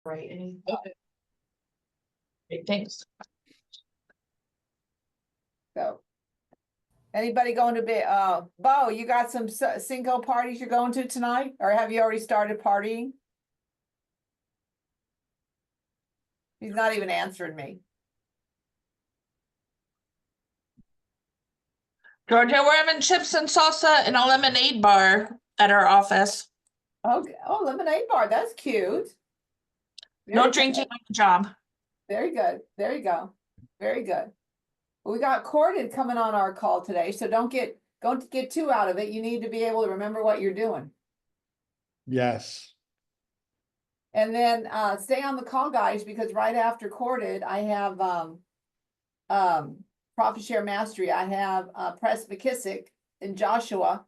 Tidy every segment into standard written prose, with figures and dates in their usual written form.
right? And great, thanks. So. Anybody going to be, Bo, you got some Cinco parties you're going to tonight? Or have you already started partying? He's not even answering me. Georgia, we're having chips and salsa and a lemonade bar at our office. Okay. Oh, lemonade bar. That's cute. No Very drinking good. on the job. Very good. There you go. Very good. Well, we got Corded coming on our call today, so don't get too out of it. You need to be able to remember what you're doing. Yes. And then stay on the call, guys, because right after Corded, I have Profit Share Mastery. I have Press McKissick and Joshua.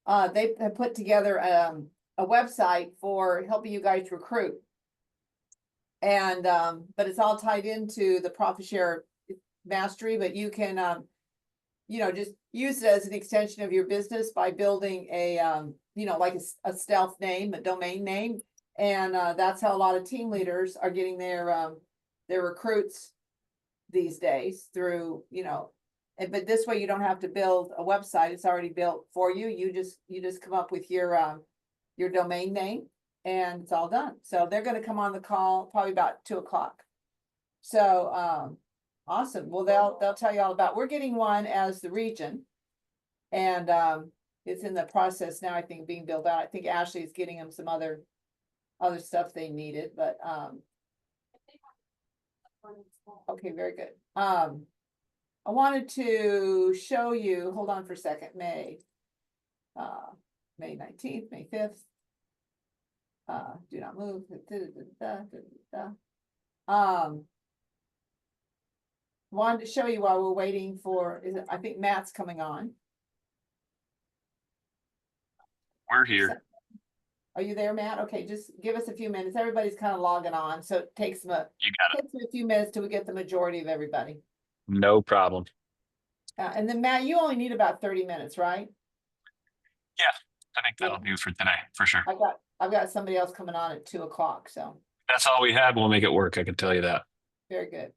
They have put together a website for helping you guys recruit. And but it's all tied into the Profit Share Mastery, but you can you know, just use it as an extension of your business by building a you know, like a stealth name, a domain name. And that's how a lot of team leaders are getting their recruits these days through, you know, but this way you don't have to build a website. It's already built for you. You just come up with your domain name and it's all done. So they're going to come on the call probably about 2 o'clock. So awesome. Well, they'll tell you all about, we're getting one as the region and it's in the process now, I think, being built out. I think Ashley is getting them some other stuff they needed, but okay, very good. I wanted to show you, hold on for a second, May 19th, May 5th. Do not move. Wanted to show you while we're waiting for, I think Matt's coming on. We're here. Are you there, Matt? Okay, just give us a few minutes. Everybody's kind of logging on, so it takes them You got it. a few minutes till we get the majority of everybody. No problem. And then Matt, you only need about 30 minutes, right? Yeah, I think that'll do for today, for sure. I've got somebody else coming on at 2 o'clock, so That's all we had. We'll make it work. I can tell you that. very good.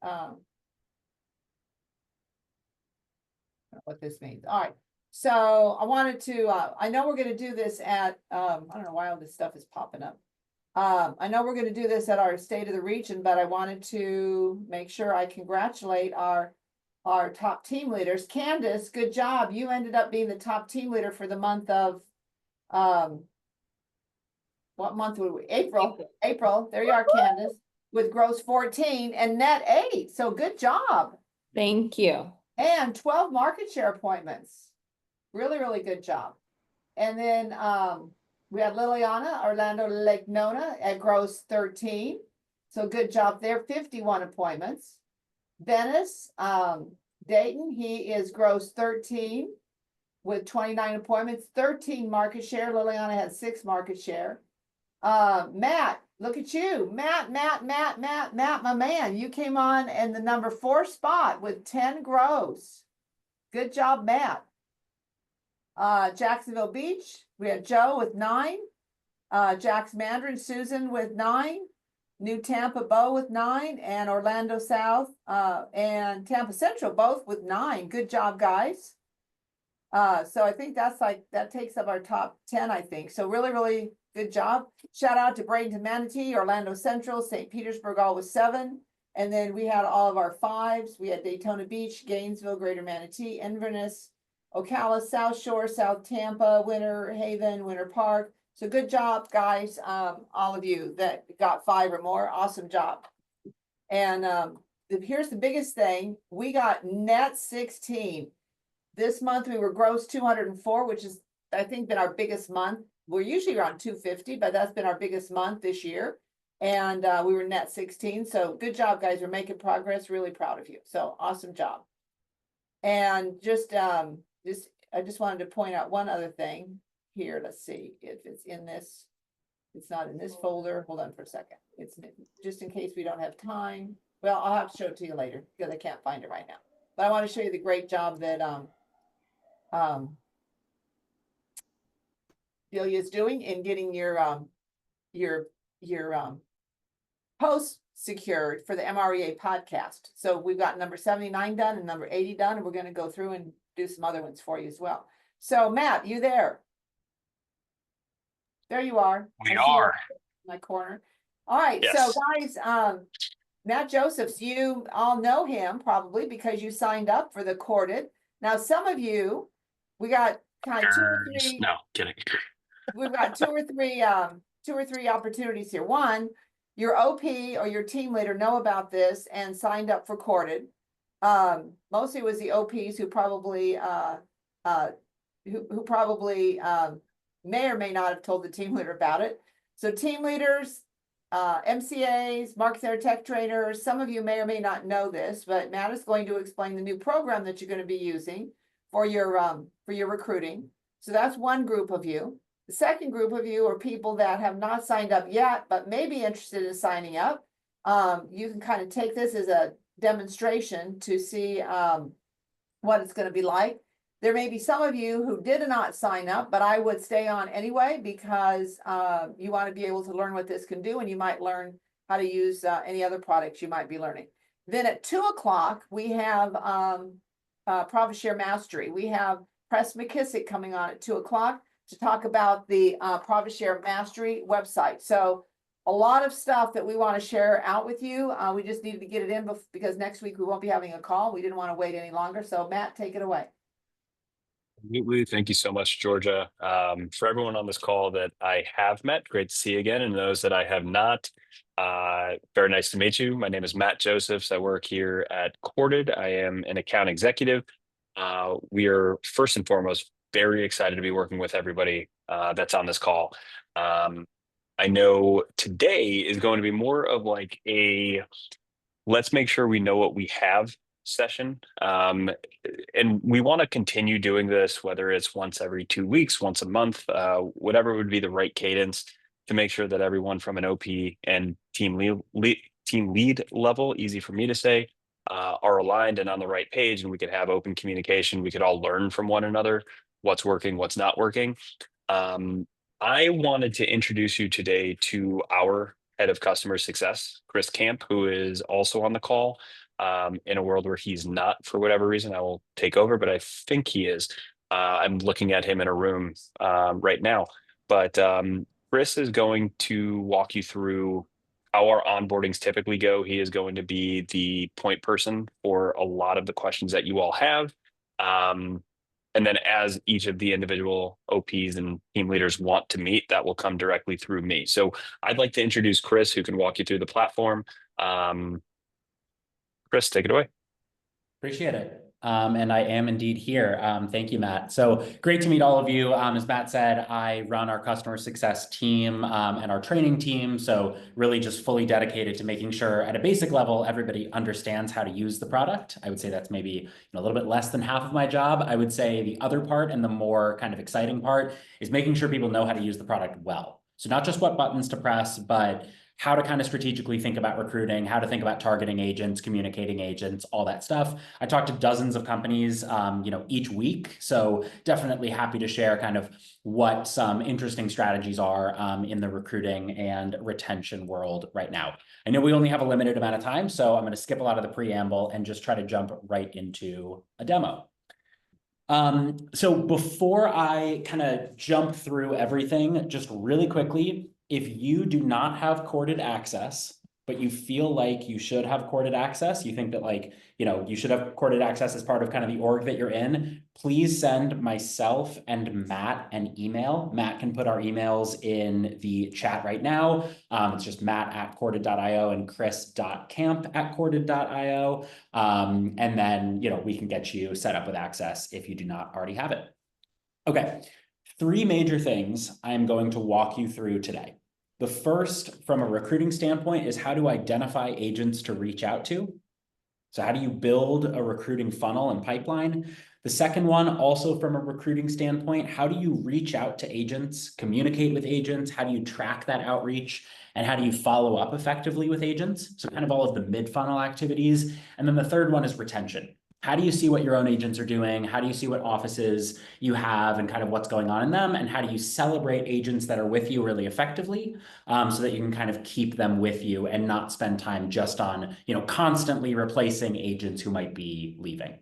What this means. All right. So I wanted to, I know we're going to do this at, I don't know why all this stuff is popping up. I know we're going to do this at our State of the Region, but I wanted to make sure I congratulate our top team leaders. Candace, good job. You ended up being the top team leader for the month of, what month were we? April. There you are, Candace, with gross 14 and net 8. So good job. Thank you. And 12 market share appointments. Really, really good job. And then we had Liliana Orlando Lake Nona at gross 13. So good job there, 51 appointments. Venice Dayton, he is gross 13 with 29 appointments, 13 market share. Liliana had 6 market share. Matt, look at you. Matt, my man. You came on in the number 4 spot with 10 gross. Good job, Matt. Jacksonville Beach, we had Joe with 9. Jax Mandarin, Susan with 9. New Tampa, Bo with 9. And Orlando South and Tampa Central, both with 9. Good job, guys. So I think that takes up our top 10, I think. So really, really good job. Shout out to Bradenton Manatee, Orlando Central, St. Petersburg, all with 7. And then we had all of our 5s. We had Daytona Beach, Gainesville, Greater Manatee, Inverness, Ocala, South Shore, South Tampa, Winter Haven, Winter Park. So good job, guys. All of you that got 5 or more. Awesome job. And here's the biggest thing. We got net 16. This month we were gross 204, which is, I think, been our biggest month. We're usually around 250, but that's been our biggest month this year. And we were net 16. So good job, guys. We're making progress. Really proud of you. So awesome job. And I just wanted to point out one other thing here. Let's see if it's in this. It's not in this folder. Hold on for a second. It's just in case we don't have time. Well, I'll have to show it to you later because I can't find it right now. But I want to show you the great job that Delia is doing in getting your posts secured for the MREA podcast. So we've got number 79 done and number 80 done, and we're going to go through and do some other ones for you as well. So Matt, you there? There you are. We I see you are. in my corner. All right, so Yes. guys, Matt Josephs, you all know him probably because you signed up for the Corded. Now, some of you, we got kind of two or three. No, kidding. We've got two or three opportunities here. One, your OP or your team leader know about this and signed up for Corded. Mostly it was the OPs who probably who probably may or may not have told the team leader about it. So team leaders, MCAs, market center tech trainers, some of you may or may not know this, but Matt is going to explain the new program that you're going to be using for your recruiting. So that's one group of you. The second group of you are people that have not signed up yet, but may be interested in signing up. You can kind of take this as a demonstration to see what it's going to be like. There may be some of you who did not sign up, but I would stay on anyway because you want to be able to learn what this can do, and you might learn how to use any other products you might be learning. Then at 2 o'clock, we have Profit Share Mastery. We have Press McKissick coming on at 2 o'clock to talk about the Profit Share Mastery website. So a lot of stuff that we want to share out with you. We just needed to get it in because next week we won't be having a call. We didn't want to wait any longer. So Matt, take it away. Thank you so much, Georgia. For everyone on this call that I have met, great to see you again. And those that I have not, very nice to meet you. My name is Matt Josephs. I work here at Corded. I am an account executive. We are first and foremost very excited to be working with everybody that's on this call. I know today is going to be more of like a let's make sure we know what we have session. And we want to continue doing this, whether it's once every 2 weeks, once a month, whatever would be the right cadence to make sure that everyone from an OP and team lead level, easy for me to say, are aligned and on the right page, and we could have open communication. We could all learn from one another, what's working, what's not working. I wanted to introduce you today to our head of customer success, Chris Camp, who is also on the call. In a world where he's not, for whatever reason, I will take over, but I think he is. I'm looking at him in a room right now. But Chris is going to walk you through how our onboardings typically go. He is going to be the point person for a lot of the questions that you all have. And then as each of the individual OPs and team leaders want to meet, that will come directly through me. So I'd like to introduce Chris, who can walk you through the platform. Chris, take it away. Appreciate it. And I am indeed here. Thank you, Matt. So great to meet all of you. As Matt said, I run our customer success team and our training team. So really just fully dedicated to making sure at a basic level, everybody understands how to use the product. I would say that's maybe a little bit less than half of my job. I would say the other part and the more kind of exciting part is making sure people know how to use the product well. So not just what buttons to press, but how to kind of strategically think about recruiting, how to think about targeting agents, communicating agents, all that stuff. I talk to dozens of companies, each week. So definitely happy to share kind of what some interesting strategies are in the recruiting and retention world right now. I know we only have a limited amount of time, so I'm going to skip a lot of the preamble and just try to jump right into a demo. So before I kind of jump through everything, just really quickly, if you do not have Corded access, but you feel like you should have Corded access, you think that you should have Corded access as part of kind of the org that you're in, please send myself and Matt an email. Matt can put our emails in the chat right now. It's just matt@corded.io and chris.camp@corded.io. And then, we can get you set up with access if you do not already have it. Okay. 3 major things I'm going to walk you through today. The first, from a recruiting standpoint, is how to identify agents to reach out to. So how do you build a recruiting funnel and pipeline? The second one, also from a recruiting standpoint, how do you reach out to agents, communicate with agents? How do you track that outreach? And how do you follow up effectively with agents? So kind of all of the mid-funnel activities. And then the third one is retention. How do you see what your own agents are doing? How do you see what offices you have and kind of what's going on in them? And how do you celebrate agents that are with you really effectively, so that you can kind of keep them with you and not spend time just on, constantly replacing agents who might be leaving.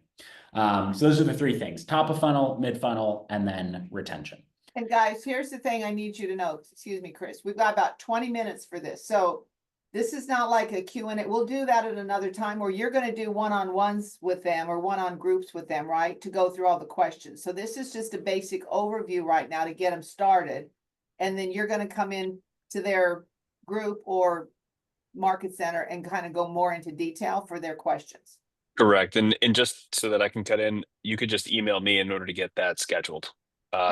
So those are the three things: top of funnel, mid funnel, and then retention. And guys, here's the thing I need you to know. Excuse me, Chris. We've got about 20 minutes for this. So this is not like a Q&A. We'll do that at another time where you're going to do one-on-ones with them or one-on groups with them, right? To go through all the questions. So this is just a basic overview right now to get them started. And then you're going to come in to their group or market center and kind of go more into detail for their questions. Correct. And just so that I can cut in, you could just email me in order to get that scheduled.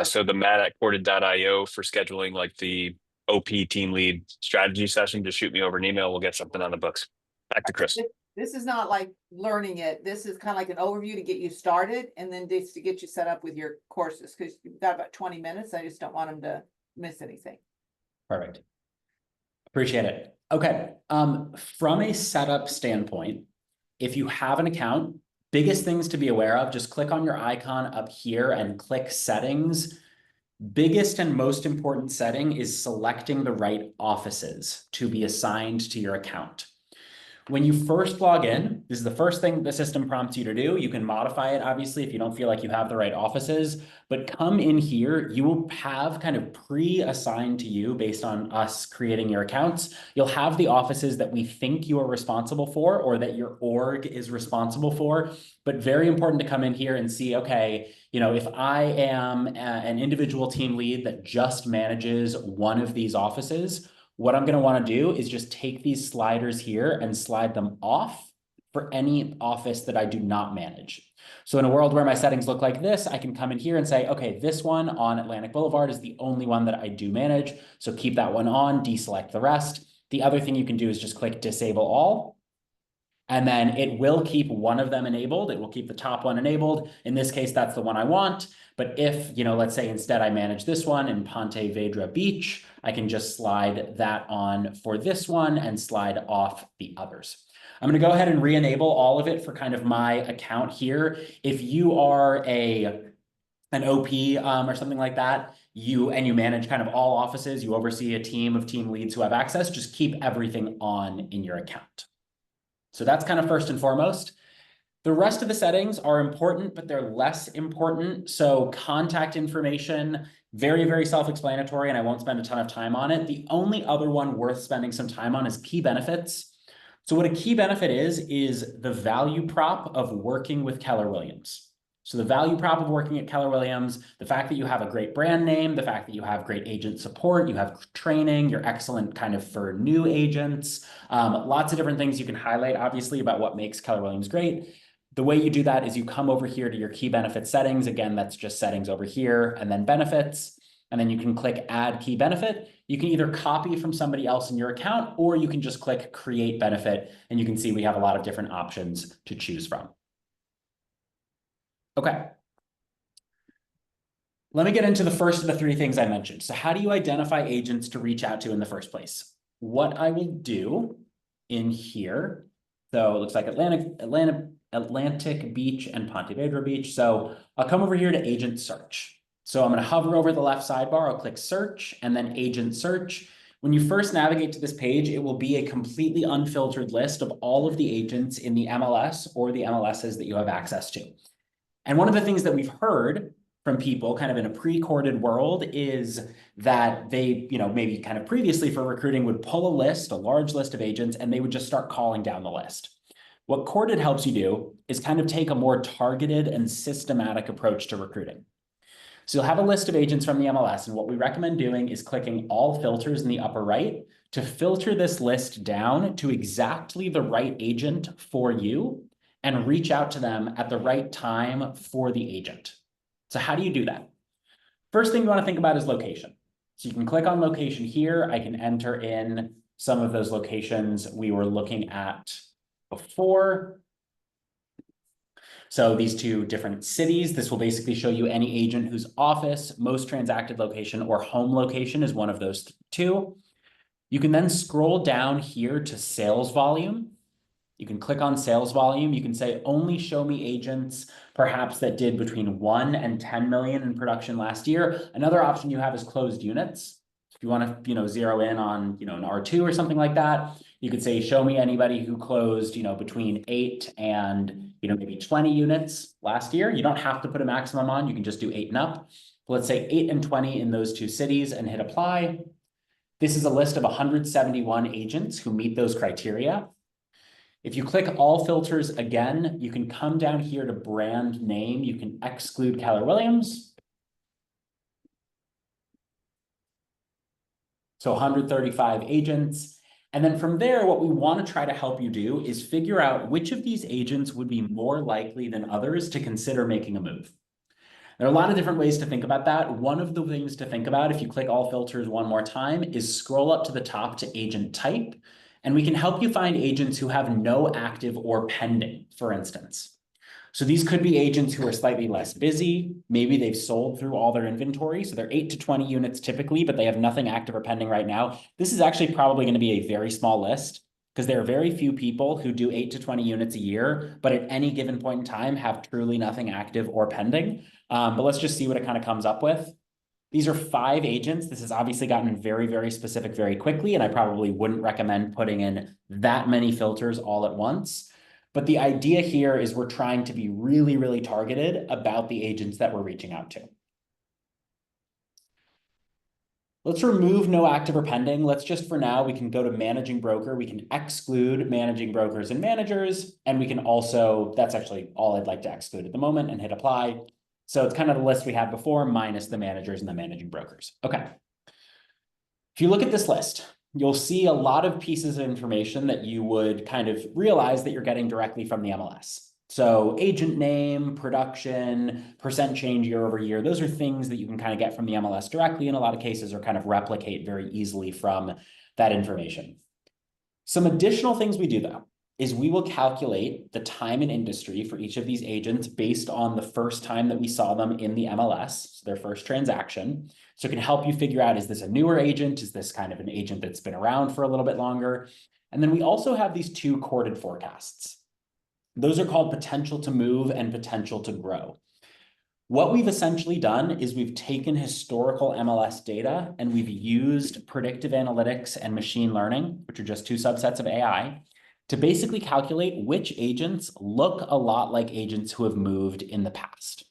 So the matt@corded.io for scheduling like the OP team lead strategy session, just shoot me over an email. We'll get something on the books. Back to Chris. This is not like learning it. This is kind of like an overview to get you started and then just to get you set up with your courses, because you've got about 20 minutes. I just don't want them to miss anything. Perfect. Appreciate it. Okay. From a setup standpoint, if you have an account, biggest things to be aware of, just click on your icon up here and click settings. Biggest and most important setting is selecting the right offices to be assigned to your account. When you first log in, this is the first thing the system prompts you to do. You can modify it, obviously, if you don't feel like you have the right offices, but come in here, you will have kind of pre-assigned to you based on us creating your accounts. You'll have the offices that we think you are responsible for or that your org is responsible for, but very important to come in here and see, okay, if I am an individual team lead that just manages one of these offices, what I'm going to want to do is just take these sliders here and slide them off for any office that I do not manage. So in a world where my settings look like this, I can come in here and say, okay, this one on Atlantic Boulevard is the only one that I do manage. So keep that one on, deselect the rest. The other thing you can do is just click disable all. And then it will keep one of them enabled. It will keep the top one enabled. In this case, that's the one I want. But if, let's say instead I manage this one in Ponte Vedra Beach, I can just slide that on for this one and slide off the others. I'm going to go ahead and re-enable all of it for kind of my account here. If you are an OP or something like that, you manage kind of all offices, you oversee a team of team leads who have access, just keep everything on in your account. So that's kind of first and foremost. The rest of the settings are important, but they're less important. So contact information, very, very self-explanatory, and I won't spend a ton of time on it. The only other one worth spending some time on is key benefits. So what a key benefit is the value prop of working with Keller Williams. So the value prop of working at Keller Williams, the fact that you have a great brand name, the fact that you have great agent support, you have training, you're excellent kind of for new agents, lots of different things you can highlight, obviously, about what makes Keller Williams great. The way you do that is you come over here to your key benefit settings. Again, that's just settings over here and then benefits. And then you can click add key benefit. You can either copy from somebody else in your account, or you can just click create benefit. And you can see we have a lot of different options to choose from. Okay. Let me get into the first of the three things I mentioned. So how do you identify agents to reach out to in the first place? What I will do in here, so it looks like Atlantic Beach and Ponte Vedra Beach. So I'll come over here to agent search. So I'm going to hover over the left sidebar. I'll click search and then agent search. When you first navigate to this page, it will be a completely unfiltered list of all of the agents in the MLS or the MLSs that you have access to. And one of the things that we've heard from people kind of in a pre-corded world is that they, maybe kind of previously for recruiting would pull a list, a large list of agents, and they would just start calling down the list. What Corded helps you do is kind of take a more targeted and systematic approach to recruiting. So you'll have a list of agents from the MLS, and what we recommend doing is clicking all filters in the upper right to filter this list down to exactly the right agent for you and reach out to them at the right time for the agent. So how do you do that? First thing you want to think about is location. So you can click on location here. I can enter in some of those locations we were looking at before. So these two different cities, this will basically show you any agent whose office, most transacted location, or home location is one of those two. You can then scroll down here to sales volume. You can click on sales volume. You can say, only show me agents perhaps that did between 1 and 10 million in production last year. Another option you have is closed units. If you want to, zero in on, an R2 or something like that, you could say, show me anybody who closed, between 8 and, maybe 20 units last year. You don't have to put a maximum on. You can just do 8 and up. Let's say 8 and 20 in those 2 cities and hit apply. This is a list of 171 agents who meet those criteria. If you click all filters again, you can come down here to brand name. You can exclude Keller Williams. So 135 agents. And then from there, what we want to try to help you do is figure out which of these agents would be more likely than others to consider making a move. There are a lot of different ways to think about that. One of the things to think about, if you click all filters one more time, is scroll up to the top to agent type. And we can help you find agents who have no active or pending, for instance. So these could be agents who are slightly less busy. Maybe they've sold through all their inventory. So they're 8 to 20 units typically, but they have nothing active or pending right now. This is actually probably going to be a very small list because there are very few people who do 8 to 20 units a year, but at any given point in time have truly nothing active or pending. But let's just see what it kind of comes up with. These are 5 agents. This has obviously gotten very, very specific very quickly, and I probably wouldn't recommend putting in that many filters all at once. But the idea here is we're trying to be really, really targeted about the agents that we're reaching out to. Let's remove no active or pending. Let's just, for now, we can go to managing broker. We can exclude managing brokers and managers. And we can also, that's actually all I'd like to exclude at the moment, and hit apply. So it's kind of the list we had before minus the managers and the managing brokers. Okay. If you look at this list, you'll see a lot of pieces of information that you would kind of realize that you're getting directly from the MLS. So agent name, production, percent change year over year. Those are things that you can kind of get from the MLS directly in a lot of cases, or kind of replicate very easily from that information. Some additional things we do though is we will calculate the time in industry for each of these agents based on the first time that we saw them in the MLS, so their first transaction. So it can help you figure out, is this a newer agent? Is this kind of an agent that's been around for a little bit longer? And then we also have these 2 corded forecasts. Those are called potential to move and potential to grow. What we've essentially done is we've taken historical MLS data and we've used predictive analytics and machine learning, which are just 2 subsets of AI, to basically calculate which agents look a lot like agents who have moved in the past.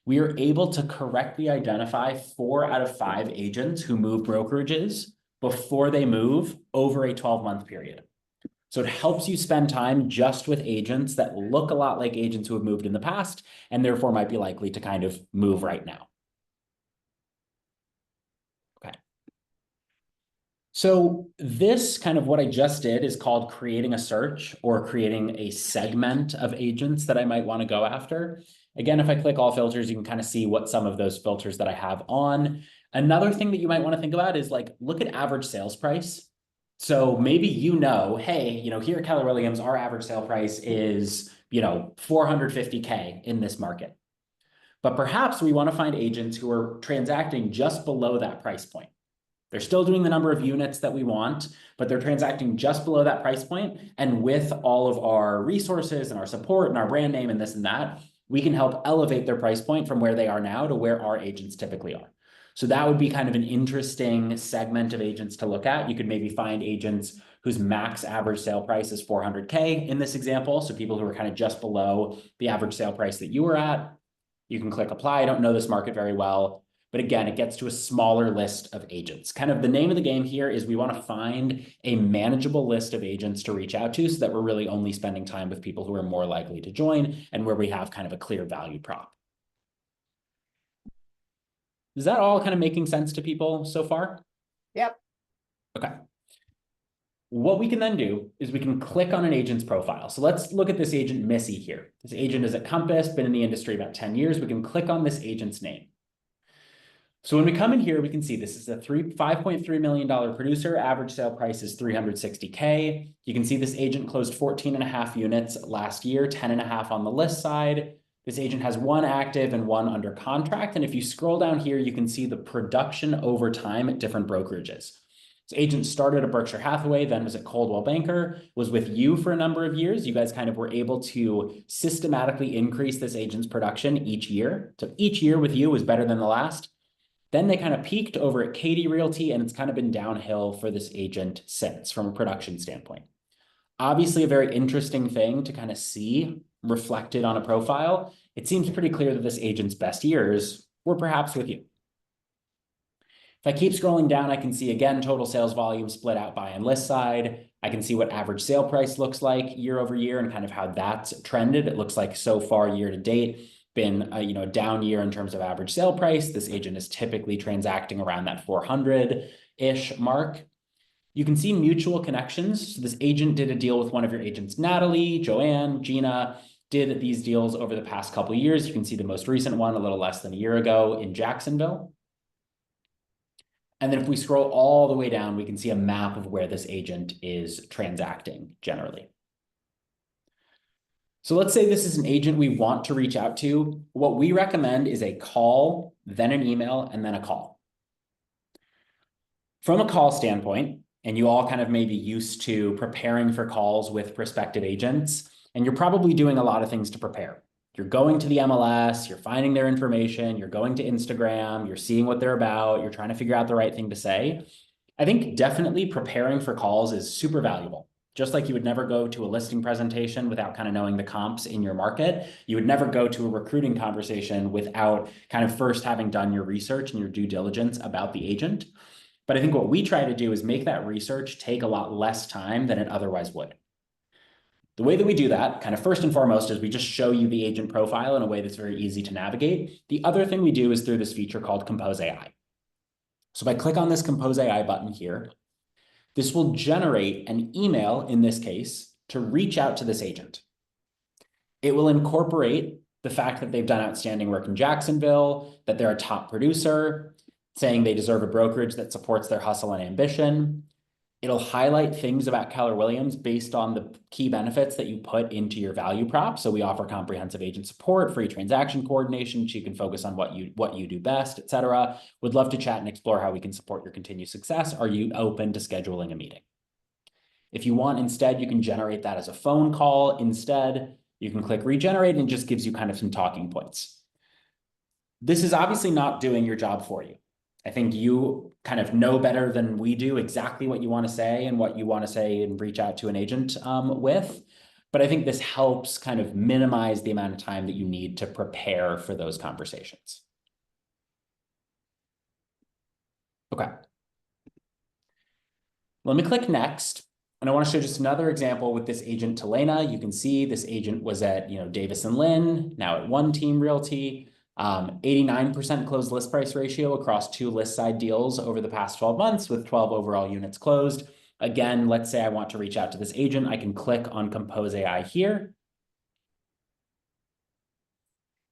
We are able to correctly identify 4 out of 5 agents who move brokerages before they move over a 12-month period. So it helps you spend time just with agents that look a lot like agents who have moved in the past and therefore might be likely to kind of move right now. So this kind of what I just did is called creating a search or creating a segment of agents that I might want to go after. Again, if I click all filters, you can kind of see what some of those filters that I have on. Another thing that you might want to think about is like, look at average sales price. So maybe, hey, here at Keller Williams, our average sale price is, $450K in this market. But perhaps we want to find agents who are transacting just below that price point. They're still doing the number of units that we want, but they're transacting just below that price point. And with all of our resources and our support and our brand name and this and that, we can help elevate their price point from where they are now to where our agents typically are. So that would be kind of an interesting segment of agents to look at. You could maybe find agents whose max average sale price is 400K in this example. So people who are kind of just below the average sale price that you were at. You can click apply. I don't know this market very well. But again, it gets to a smaller list of agents. Kind of the name of the game here is we want to find a manageable list of agents to reach out to so that we're really only spending time with people who are more likely to join and where we have kind of a clear value prop. Is that all kind of making sense to people so far? Yep. Okay. What we can then do is we can click on an agent's profile. So let's look at this agent Missy here. This agent is at Compass, been in the industry about 10 years. We can click on this agent's name. So when we come in here, we can see this is a $5.3 million producer. Average sale price is $360K. You can see this agent closed 14.5 units last year, 10.5 on the list side. This agent has 1 active and 1 under contract. And if you scroll down here, you can see the production over time at different brokerages. This agent started at Berkshire Hathaway, then was at Coldwell Banker, was with you for a number of years. You guys kind of were able to systematically increase this agent's production each year. So each year with you was better than the last. Then they kind of peaked over at Katie Realty, and it's kind of been downhill for this agent since from a production standpoint. Obviously, a very interesting thing to kind of see reflected on a profile. It seems pretty clear that this agent's best years were perhaps with you. If I keep scrolling down, I can see again total sales volume split out buy and list side. I can see what average sale price looks like year over year and kind of how that's trended. It looks like so far year to date been a down year in terms of average sale price. This agent is typically transacting around that 400-ish mark. You can see mutual connections. So this agent did a deal with one of your agents, Natalie, Joanne, Gina, did these deals over the past couple of years. You can see the most recent one a little less than a year ago in Jacksonville. And then if we scroll all the way down, we can see a map of where this agent is transacting generally. So let's say this is an agent we want to reach out to. What we recommend is a call, then an email, and then a call. From a call standpoint, and you all kind of may be used to preparing for calls with prospective agents, and you're probably doing a lot of things to prepare. You're going to the MLS, you're finding their information, you're going to Instagram, you're seeing what they're about, you're trying to figure out the right thing to say. I think definitely preparing for calls is super valuable. Just like you would never go to a listing presentation without kind of knowing the comps in your market, you would never go to a recruiting conversation without kind of first having done your research and your due diligence about the agent. But I think what we try to do is make that research take a lot less time than it otherwise would. The way that we do that, kind of first and foremost, is we just show you the agent profile in a way that's very easy to navigate. The other thing we do is through this feature called Compose AI. So if I click on this Compose AI button here, this will generate an email, in this case, to reach out to this agent. It will incorporate the fact that they've done outstanding work in Jacksonville, that they're a top producer, saying they deserve a brokerage that supports their hustle and ambition. It'll highlight things about Keller Williams based on the key benefits that you put into your value prop. So we offer comprehensive agent support, free transaction coordination, so you can focus on what you do best, et cetera. Would love to chat and explore how we can support your continued success. Are you open to scheduling a meeting? If you want instead, you can generate that as a phone call. Instead, you can click regenerate and it just gives you kind of some talking points. This is obviously not doing your job for you. I think you kind of know better than we do exactly what you want to say and what you want to say and reach out to an agent with. But I think this helps kind of minimize the amount of time that you need to prepare for those conversations. Okay. Let me click next. And I want to show just another example with this agent, Telena. You can see this agent was at Davis & Lynn, now at One Team Realty. 89% closed list price ratio across 2 list side deals over the past 12 months with 12 overall units closed. Again, let's say I want to reach out to this agent. I can click on Compose AI here.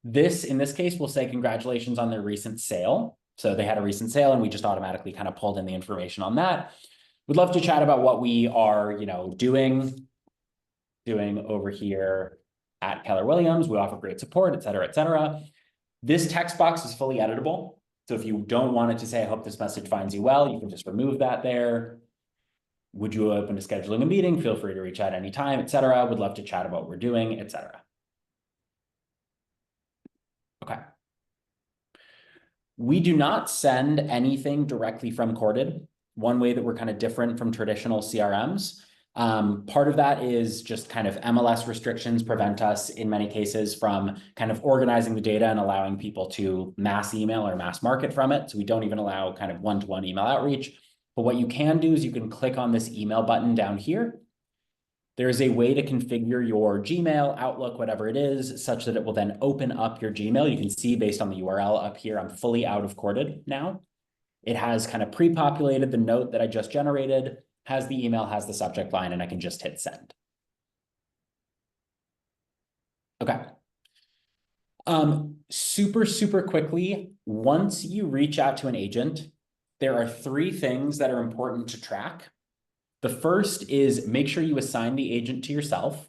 This, in this case, will say congratulations on their recent sale. So they had a recent sale and we just automatically kind of pulled in the information on that. We'd love to chat about what we are, doing over here at Keller Williams. We offer great support, et cetera, et cetera. This text box is fully editable. So if you don't want it to say, I hope this message finds you well, you can just remove that there. Would you open to scheduling a meeting? Feel free to reach out anytime, et cetera. Would love to chat about what we're doing, et cetera. Okay. We do not send anything directly from Corded. One way that we're kind of different from traditional CRMs. Part of that is just kind of MLS restrictions prevent us in many cases from kind of organizing the data and allowing people to mass email or mass market from it. So we don't even allow kind of one-to-one email outreach. But what you can do is you can click on this email button down here. There's a way to configure your Gmail, Outlook, whatever it is, such that it will then open up your Gmail. You can see based on the URL up here, I'm fully out of Corded now. It has kind of pre-populated the note that I just generated, has the email, has the subject line, and I can just hit send. Okay. Super quickly, once you reach out to an agent, there are 3 things that are important to track. The first is make sure you assign the agent to yourself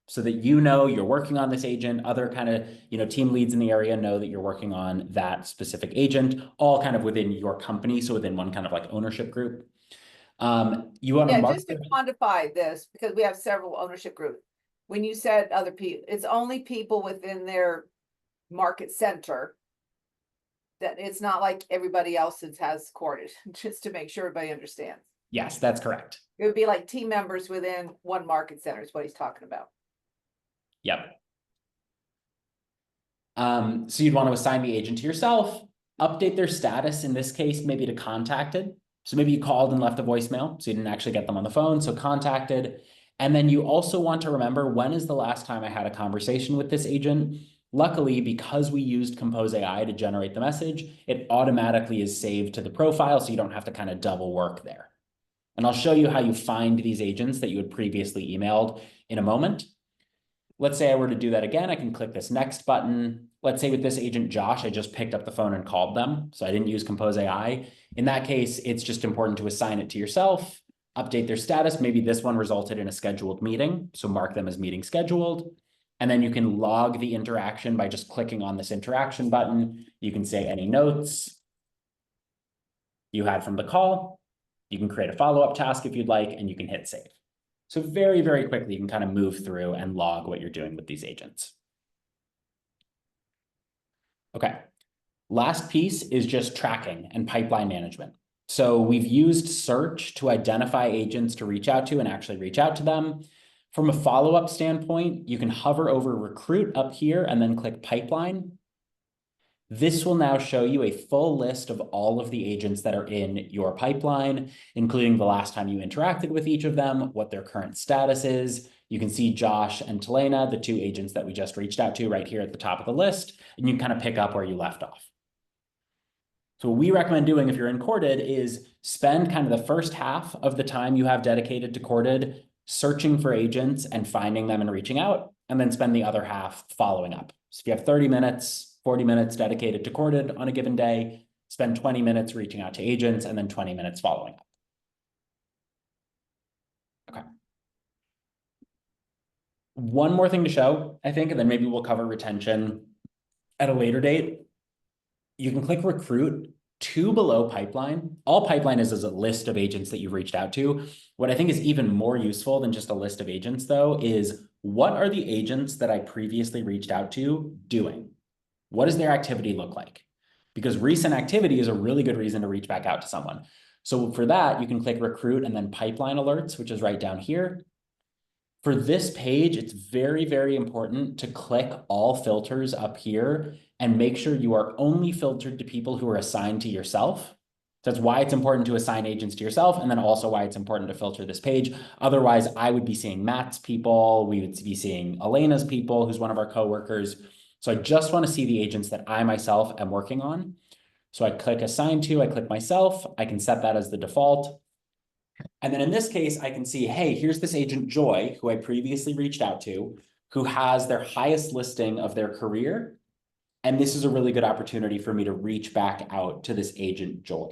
so that you're working on this agent. Other kind of, team leads in the area know that you're working on that specific agent, all kind of within your company. So within one kind of like ownership group. You want to Yeah, mark. just to quantify this, because we have several ownership groups. When you said other people, it's only people within their market center. That it's not like everybody else that has courted, just to make sure everybody understands. Yes, that's correct. It would be like team members within one market center is what he's talking about. Yep. So you'd want to assign the agent to yourself, update their status, in this case, maybe to contacted. So maybe you called and left a voicemail, so you didn't actually get them on the phone, so contacted. And then you also want to remember, when is the last time I had a conversation with this agent? Luckily, because we used Compose AI to generate the message, it automatically is saved to the profile, so you don't have to kind of double work there. And I'll show you how you find these agents that you had previously emailed in a moment. Let's say I were to do that again, I can click this next button. Let's say with this agent, Josh, I just picked up the phone and called them. So I didn't use Compose AI. In that case, it's just important to assign it to yourself, update their status. Maybe this one resulted in a scheduled meeting, so mark them as meeting scheduled. And then you can log the interaction by just clicking on this interaction button. You can say any notes you had from the call. You can create a follow-up task if you'd like, and you can hit save. So very, very quickly, you can kind of move through and log what you're doing with these agents. Okay, last piece is just tracking and pipeline management. So we've used search to identify agents to reach out to and actually reach out to them. From a follow-up standpoint, you can hover over recruit up here and then click pipeline. This will now show you a full list of all of the agents that are in your pipeline, including the last time you interacted with each of them, what their current status is. You can see Josh and Telena, the two agents that we just reached out to, right here at the top of the list, and you can kind of pick up where you left off. So what we recommend doing if you're in Courted is spend kind of the first half of the time you have dedicated to Courted searching for agents and finding them and reaching out, and then spend the other half following up. So if you have 30 minutes, 40 minutes dedicated to Courted on a given day, spend 20 minutes reaching out to agents, and then 20 minutes following up. Okay. One more thing to show, I think, and then maybe we'll cover retention at a later date. You can click recruit to below pipeline. All pipeline is a list of agents that you've reached out to. What I think is even more useful than just a list of agents, though, is what are the agents that I previously reached out to doing? What does their activity look like? Because recent activity is a really good reason to reach back out to someone. So for that, you can click recruit and then pipeline alerts, which is right down here. For this page, it's very, very important to click all filters up here and make sure you are only filtered to people who are assigned to yourself. That's why it's important to assign agents to yourself, and then also why it's important to filter this page. Otherwise, I would be seeing Matt's people, we would be seeing Elena's people, who's one of our coworkers. So I just want to see the agents that I myself am working on. So I click assign to, I click myself, I can set that as the default. And then in this case, I can see, hey, here's this agent Joy, who I previously reached out to, who has their highest listing of their career. And this is a really good opportunity for me to reach back out to this agent Joy.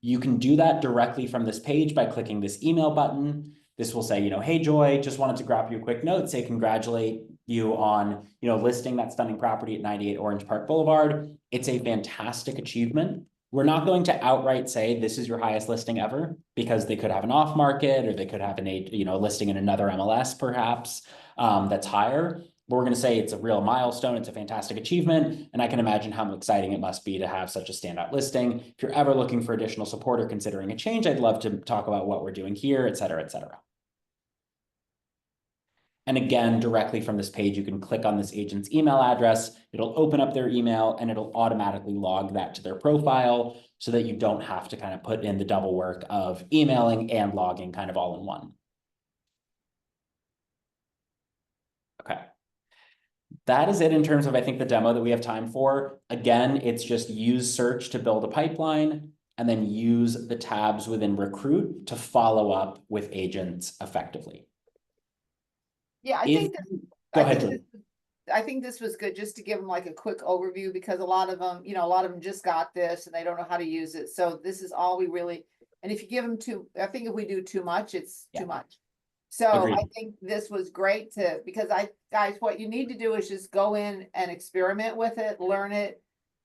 You can do that directly from this page by clicking this email button. This will say, hey, Joy, just wanted to grab you a quick note, say congratulate you on, listing that stunning property at 98 Orange Park Boulevard. It's a fantastic achievement. We're not going to outright say this is your highest listing ever, because they could have an off market, or they could have a listing in another MLS perhaps that's higher. But we're going to say it's a real milestone. It's a fantastic achievement. And I can imagine how exciting it must be to have such a standout listing. If you're ever looking for additional support or considering a change, I'd love to talk about what we're doing here, et cetera, et cetera. And again, directly from this page, you can click on this agent's email address. It'll open up their email and it'll automatically log that to their profile so that you don't have to kind of put in the double work of emailing and logging kind of all in one. Okay. That is it in terms of, I think, the demo that we have time for. Again, it's just use search to build a pipeline and then use the tabs within Recruit to follow up with agents effectively. Yeah, Go ahead, Julie. I think this was good just to give them like a quick overview, because a lot of them just got this and they don't know how to use it. So this is all we really, and if you give them I think if we do too much, it's too much. So Agreed. I think this was great because guys, what you need to do is just go in and experiment with it, learn it,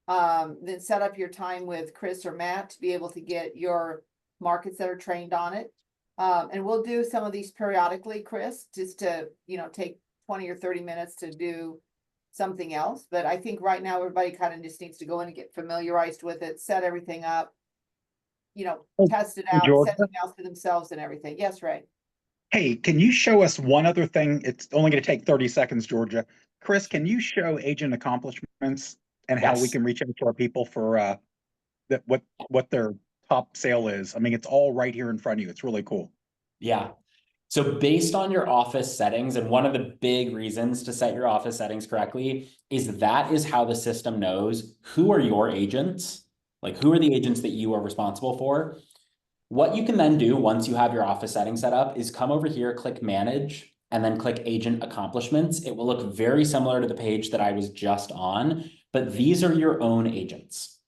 then set up your time with Chris or Matt to be able to get your markets that are trained on it. And we'll do some of these periodically, Chris, just to, take 20 or 30 minutes to do something else. But I think right now, everybody kind of just needs to go in and get familiarized with it, set everything up, Oh, test it out, Georgia? set it out for themselves and everything. Yes, Ray. Hey, can you show us one other thing? It's only going to take 30 seconds, Georgia. Chris, can you show agent accomplishments and how we Yes. can reach out to our people for what their top sale is? I mean, it's all right here in front of you. It's really cool. Yeah. So based on your office settings, and one of the big reasons to set your office settings correctly is that is how the system knows who are your agents, like who are the agents that you are responsible for. What you can then do once you have your office settings set up is come over here, click manage, and then click agent accomplishments. It will look very similar to the page that I was just on, but these are your own agents.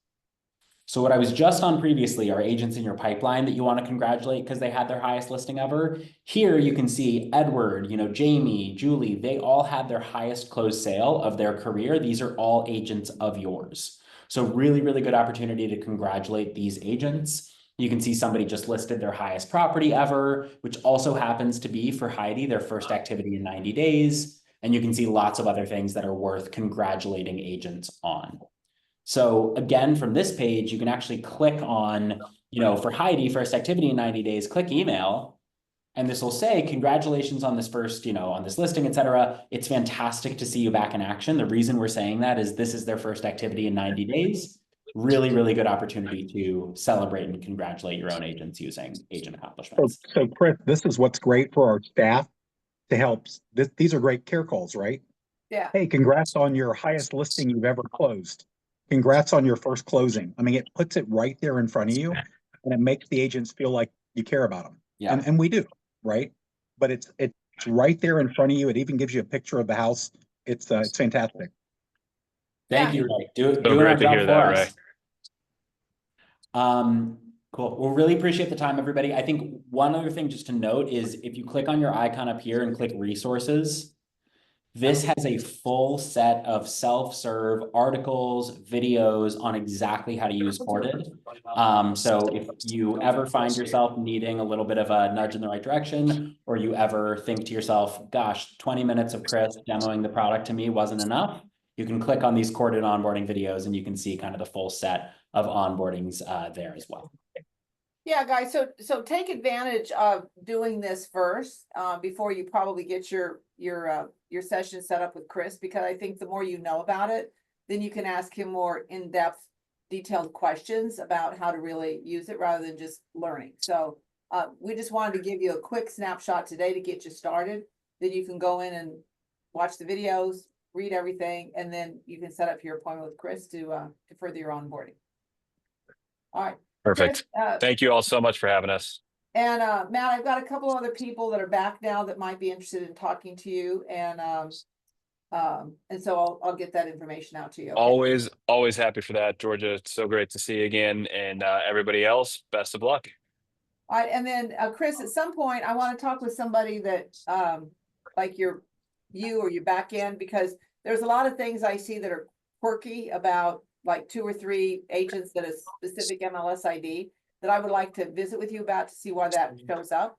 So what I was just on previously are agents in your pipeline that you want to congratulate because they had their highest listing ever. Here you can see Edward, Jamie, Julie, they all had their highest closed sale of their career. These are all agents of yours. So really, really good opportunity to congratulate these agents. You can see somebody just listed their highest property ever, which also happens to be for Heidi, their first activity in 90 days. And you can see lots of other things that are worth congratulating agents on. So again, from this page, you can actually click on, for Heidi, first activity in 90 days, click email. And this will say, congratulations on this first, on this listing, et cetera. It's fantastic to see you back in action. The reason we're saying that is this is their first activity in 90 days. Really, really good opportunity to celebrate and congratulate your own agents using agent accomplishments. So Chris, this is what's great for our staff to help. These are great care calls, right? Yeah. Hey, congrats on your highest listing you've ever closed. Congrats on your first closing. I mean, it puts it right there in front of you and it makes the agents feel like you care about them. Yeah. And we do, right? But it's right there in front of you. It even gives you a picture of the house. It's fantastic. Thank you, Ray. Doing great our to job hear for that, us. Ray. Cool. We'll really appreciate the time, everybody. I think one other thing just to note is if you click on your icon up here and click resources, this has a full set of self-serve articles, videos on exactly how to use Corded. So if you ever find yourself needing a little bit of a nudge in the right direction, or you ever think to yourself, gosh, 20 minutes of Chris demoing the product to me wasn't enough, you can click on these Corded onboarding videos and you can see kind of the full set of onboardings there as well. Yeah, guys, so take advantage of doing this first, before you probably get your session set up with Chris, because I think the more you know about it, then you can ask him more in-depth, detailed questions about how to really use it rather than just learning. So we just wanted to give you a quick snapshot today to get you started. Then you can go in and watch the videos, read everything, and then you can set up your appointment with Chris to further your onboarding. All right. Perfect. Chris, Thank you all so much for having us. and Matt, I've got a couple other people that are back now that might be interested in talking to you, and so I'll get that information out to you. Okay? Always happy for that, Georgia. It's so great to see you again, and everybody else, best of luck. All right, and then Chris, at some point, I want to talk with somebody that like you or your back end, because there's a lot of things I see that are quirky about like 2 or 3 agents that a specific MLS ID that I would like to visit with you about to see why that shows up.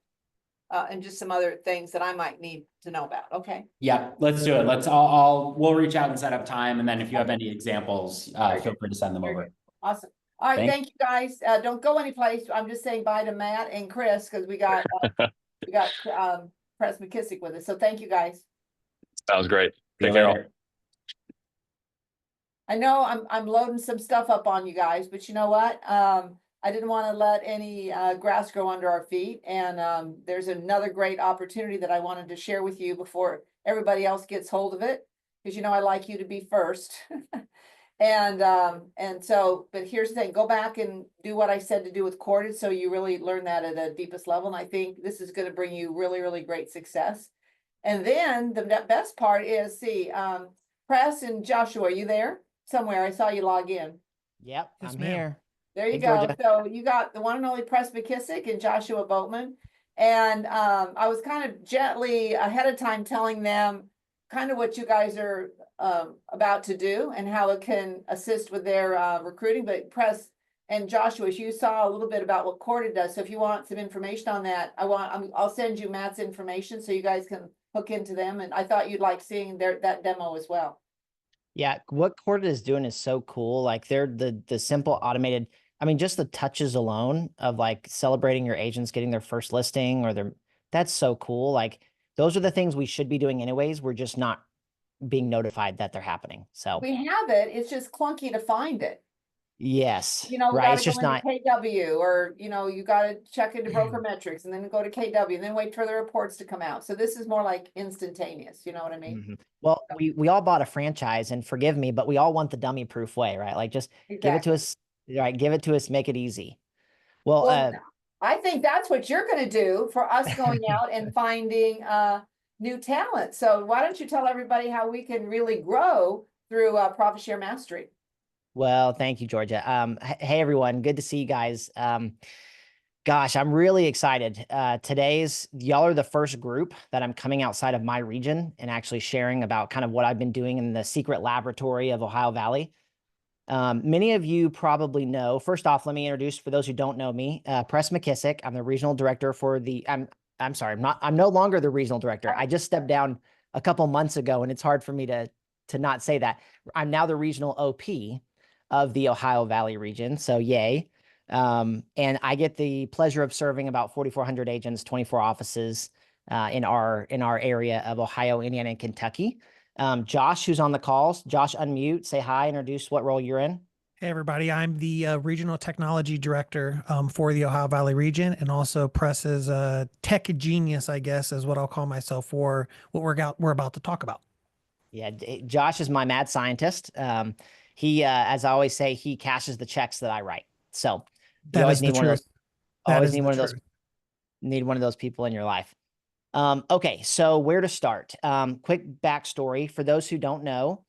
And just some other things that I might need to know about. Okay. Yeah, let's do it. We'll reach out and set up time. And then if you have any examples, feel free to send them over. Awesome. All right. Thank you guys. Don't go anyplace. I'm just saying bye to Matt and Chris, because we got Press McKissick with us. So thank you guys. Sounds great. See you Take care all. later. I know I'm loading some stuff up on you guys, but you know what? I didn't want to let any grass grow under our feet. And there's another great opportunity that I wanted to share with you before everybody else gets hold of it, because I like you to be first. And so, but here's the thing, go back and do what I said to do with Corded, so you really learn that at a deepest level. And I think this is going to bring you really, really great success. And then the best part is, Press and Joshua, are you there somewhere? I saw you log in. Yep, Yes, I'm ma'am. here. There you Hey, go. Georgia. So you got the one and only Press McKissick and Joshua Boatman. And I was kind of gently ahead of time telling them kind of what you guys are about to do and how it can assist with their recruiting. But Press, And Joshua, as you saw a little bit about what Corda does, so if you want some information on that, I'll send you Matt's information so you guys can hook into them. And I thought you'd like seeing that demo as well. Yeah, what Corda is doing is so cool. Like they're the simple automated, I mean, just the touches alone of like celebrating your agents getting their first listing or that's so cool. Like those are the things we should be doing anyways. We're just not being notified that they're happening. So We have it, it's just clunky to find it. yes, You know, we right. gotta It's go just into not, KW, or, you know, you gotta check into broker metrics and then go to KW and then wait for the reports to come out. So this is more like instantaneous, you know what I mean? Mhm. Well, we all bought a franchise, and forgive me, but we all want the dummy proof way, right? Like just give it to Exactly. us, right? Give it to us, make it easy. Well, Well, I think that's what you're gonna do for us going out and finding new talent. So why don't you tell everybody how we can really grow through Profit Share Mastery? well, thank you, Georgia. Hey everyone, good to see you guys. Gosh, I'm really excited. Y'all are the first group that I'm coming outside of my region and actually sharing about kind of what I've been doing in the secret laboratory of Ohio Valley. Many of you probably know, first off, let me introduce, for those who don't know me, Press McKissick. I'm the regional director for I'm sorry, I'm no longer the regional director. I just stepped down a couple months ago, and it's hard for me to not say that. I'm now the regional OP of the Ohio Valley region. So yay. And I get the pleasure of serving about 4,400 agents, 24 offices, in our area of Ohio, Indiana, and Kentucky. Josh, who's on the calls, Josh, unmute, say hi, introduce what role you're in. Hey, everybody. I'm the regional technology director for the Ohio Valley region, and also Press's tech genius, I guess, is what I'll call myself for what we're about to talk about. Yeah, Josh is my mad scientist. He, as I always say, he cashes the checks that I write. So you That always is the need one of those. truth. That Always is need the one of those. truth. Need one of those people in your life. Okay, so where to start? Quick backstory for those who don't know.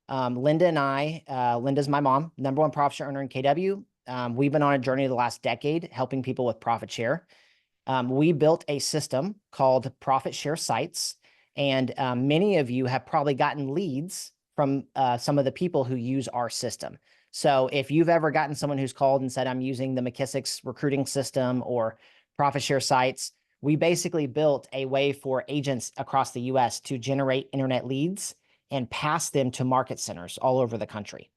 Linda and I, Linda's my mom, #1 profit share earner in KW. We've been on a journey the last decade helping people with profit share. We built a system called Profit Share Sites, and many of you have probably gotten leads from some of the people who use our system. So if you've ever gotten someone who's called and said, I'm using the McKissick's recruiting system or Profit Share Sites, we basically built a way for agents across the US to generate internet leads and pass them to market centers all over the country.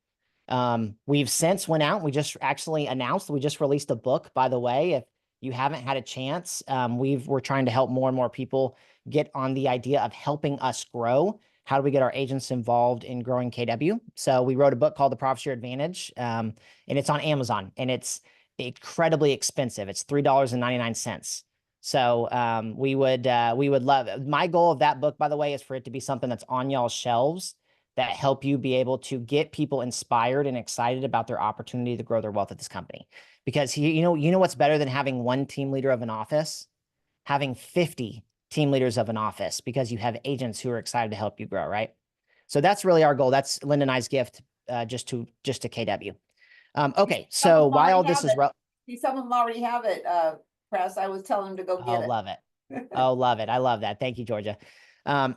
We've since went out, we just actually announced, we just released a book, by the way. If you haven't had a chance, we're trying to help more and more people get on the idea of helping us grow. How do we get our agents involved in growing KW? So we wrote a book called The Profit Share Advantage, and it's on Amazon, and it's incredibly expensive. It's $3.99. So we would love, my goal of that book, by the way, is for it to be something that's on y'all's shelves that help you be able to get people inspired and excited about their opportunity to grow their wealth at this company. Because you know what's better than having one team leader of an office? Having 50 team leaders of an office, because you have agents who are excited to help you grow, right? So that's really our goal. That's Linda and I's gift, just to KW. Okay, so why all this is Some of them already have it, Press. I was telling them to go get it. Love it. Oh, love it. I love that. Thank you, Georgia.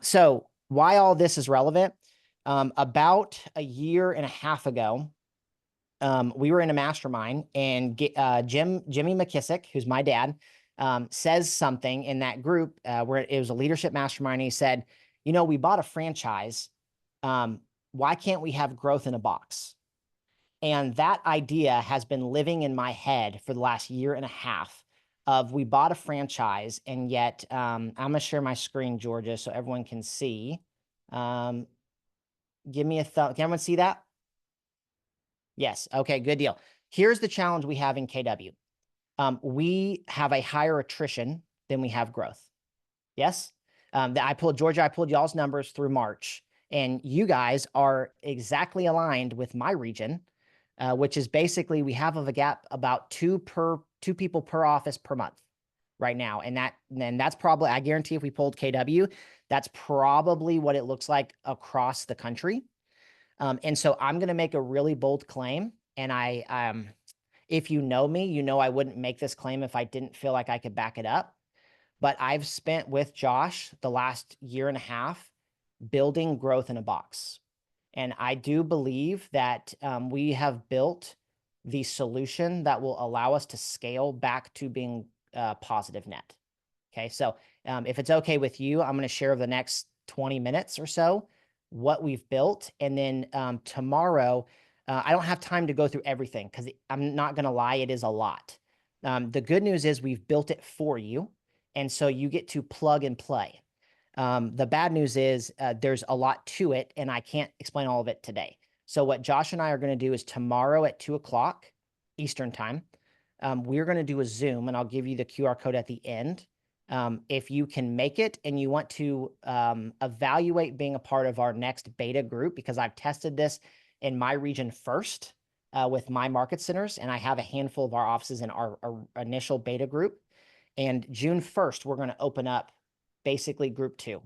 So why all this is relevant? About a year and a half ago, we were in a mastermind, and Jimmy McKissick, who's my dad, says something in that group where it was a leadership mastermind. And he said, we bought a franchise. Why can't we have growth in a box? And that idea has been living in my head for the last year and a half. We bought a franchise, and yet I'm going to share my screen, Georgia, so everyone can see. Give me a thumb. Can everyone see that? Yes. Okay, good deal. Here's the challenge we have in KW. We have a higher attrition than we have growth. Yes. I pulled y'all's numbers through March, and you guys are exactly aligned with my region, which is basically we have a gap about two people per office per month right now. And that's probably, I guarantee if we pulled KW, that's probably what it looks like across the country. And so I'm going to make a really bold claim. And if you know me, I wouldn't make this claim if I didn't feel like I could back it up. But I've spent with Josh the last year and a half building growth in a box. And I do believe that we have built the solution that will allow us to scale back to being positive net. Okay, so if it's okay with you, I'm going to share over the next 20 minutes or so what we've built. And then tomorrow, I don't have time to go through everything because I'm not going to lie, it is a lot. The good news is we've built it for you. And so you get to plug and play. The bad news is there's a lot to it and I can't explain all of it today. So what Josh and I are going to do is tomorrow at 2 o'clock Eastern time, we're going to do a Zoom and I'll give you the QR code at the end. If you can make it and you want to evaluate being a part of our next beta group, because I've tested this in my region first with my market centers, and I have a handful of our offices in our initial beta group. And June 1st, we're going to open up basically group 2.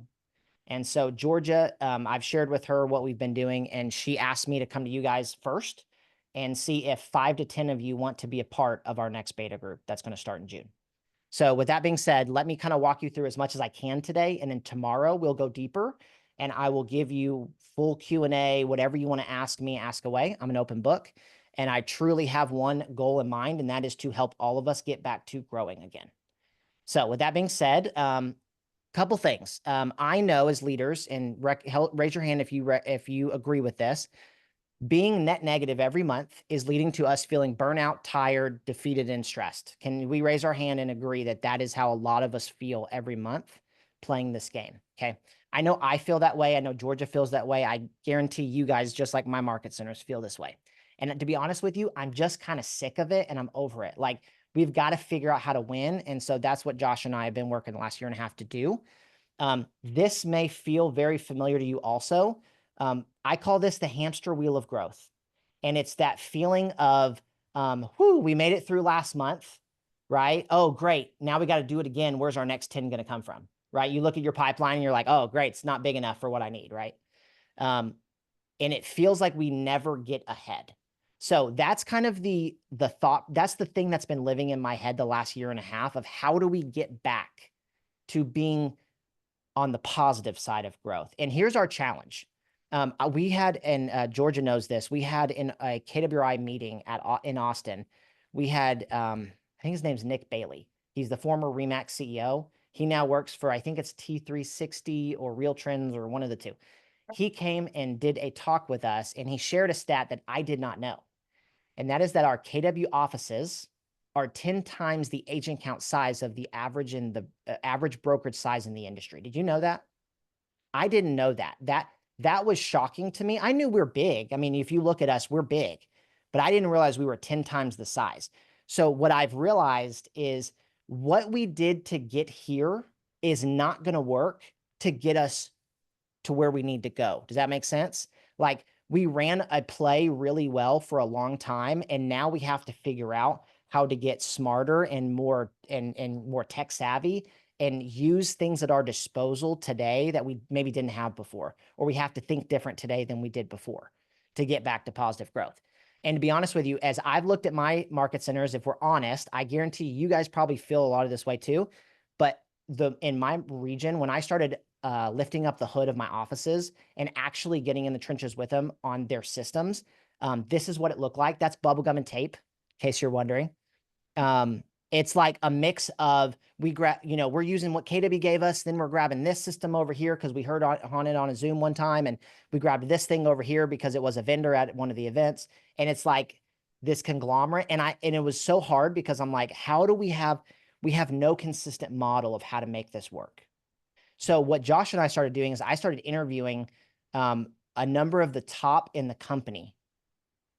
And so Georgia, I've shared with her what we've been doing, and she asked me to come to you guys first and see if 5 to 10 of you want to be a part of our next beta group that's going to start in June. So with that being said, let me kind of walk you through as much as I can today. And then tomorrow we'll go deeper and I will give you full Q&A, whatever you want to ask me, ask away. I'm an open book and I truly have one goal in mind, and that is to help all of us get back to growing again. So with that being said, couple things. I know as leaders, and raise your hand if you agree with this, being net negative every month is leading to us feeling burnout, tired, defeated, and stressed. Can we raise our hand and agree that that is how a lot of us feel every month playing this game? Okay. I know I feel that way. I know Georgia feels that way. I guarantee you guys, just like my market centers, feel this way. And to be honest with you, I'm just kind of sick of it and I'm over it. Like, we've got to figure out how to win. And so that's what Josh and I have been working the last 1.5 years to do. This may feel very familiar to you also. I call this the hamster wheel of growth. And it's that feeling of, we made it through last month, right? Oh, great. Now we got to do it again. Where's our next 10 going to come from, right? You look at your pipeline and you're like, oh, great. It's not big enough for what I need, right? And it feels like we never get ahead. So that's kind of the thought. That's the thing that's been living in my head the last 1.5 years of how do we get back to being on the positive side of growth. And here's our challenge. We had, and Georgia knows this, we had in a KWI meeting in Austin, we had, I think his name's Nick Bailey. He's the former Remax CEO. He now works for, I think it's T360 or Real Trends or one of the two. He came and did a talk with us and he shared a stat that I did not know. And that is that our KW offices are 10 times the agent count size of the average in the average brokerage size in the industry. Did you know that? I didn't know that. That was shocking to me. I knew we're big. I mean, if you look at us, we're big, but I didn't realize we were 10 times the size. So what I've realized is what we did to get here is not going to work to get us to where we need to go. Does that make sense? Like, we ran a play really well for a long time, and now we have to figure out how to get smarter and more tech savvy and use things at our disposal today that we maybe didn't have before, or we have to think different today than we did before to get back to positive growth. And to be honest with you, as I've looked at my market centers, if we're honest, I guarantee you guys probably feel a lot of this way too. But in my region, when I started lifting up the hood of my offices and actually getting in the trenches with them on their systems, this is what it looked like. That's bubblegum and tape, in case you're wondering. It's like a mix of we're using what KW gave us, then we're grabbing this system over here because we heard on it on a Zoom one time, and we grabbed this thing over here because it was a vendor at one of the events, and it's like this conglomerate. And it was so hard because I'm like, how do we have no consistent model of how to make this work? So what Josh and I started doing is I started interviewing a number of the top in the company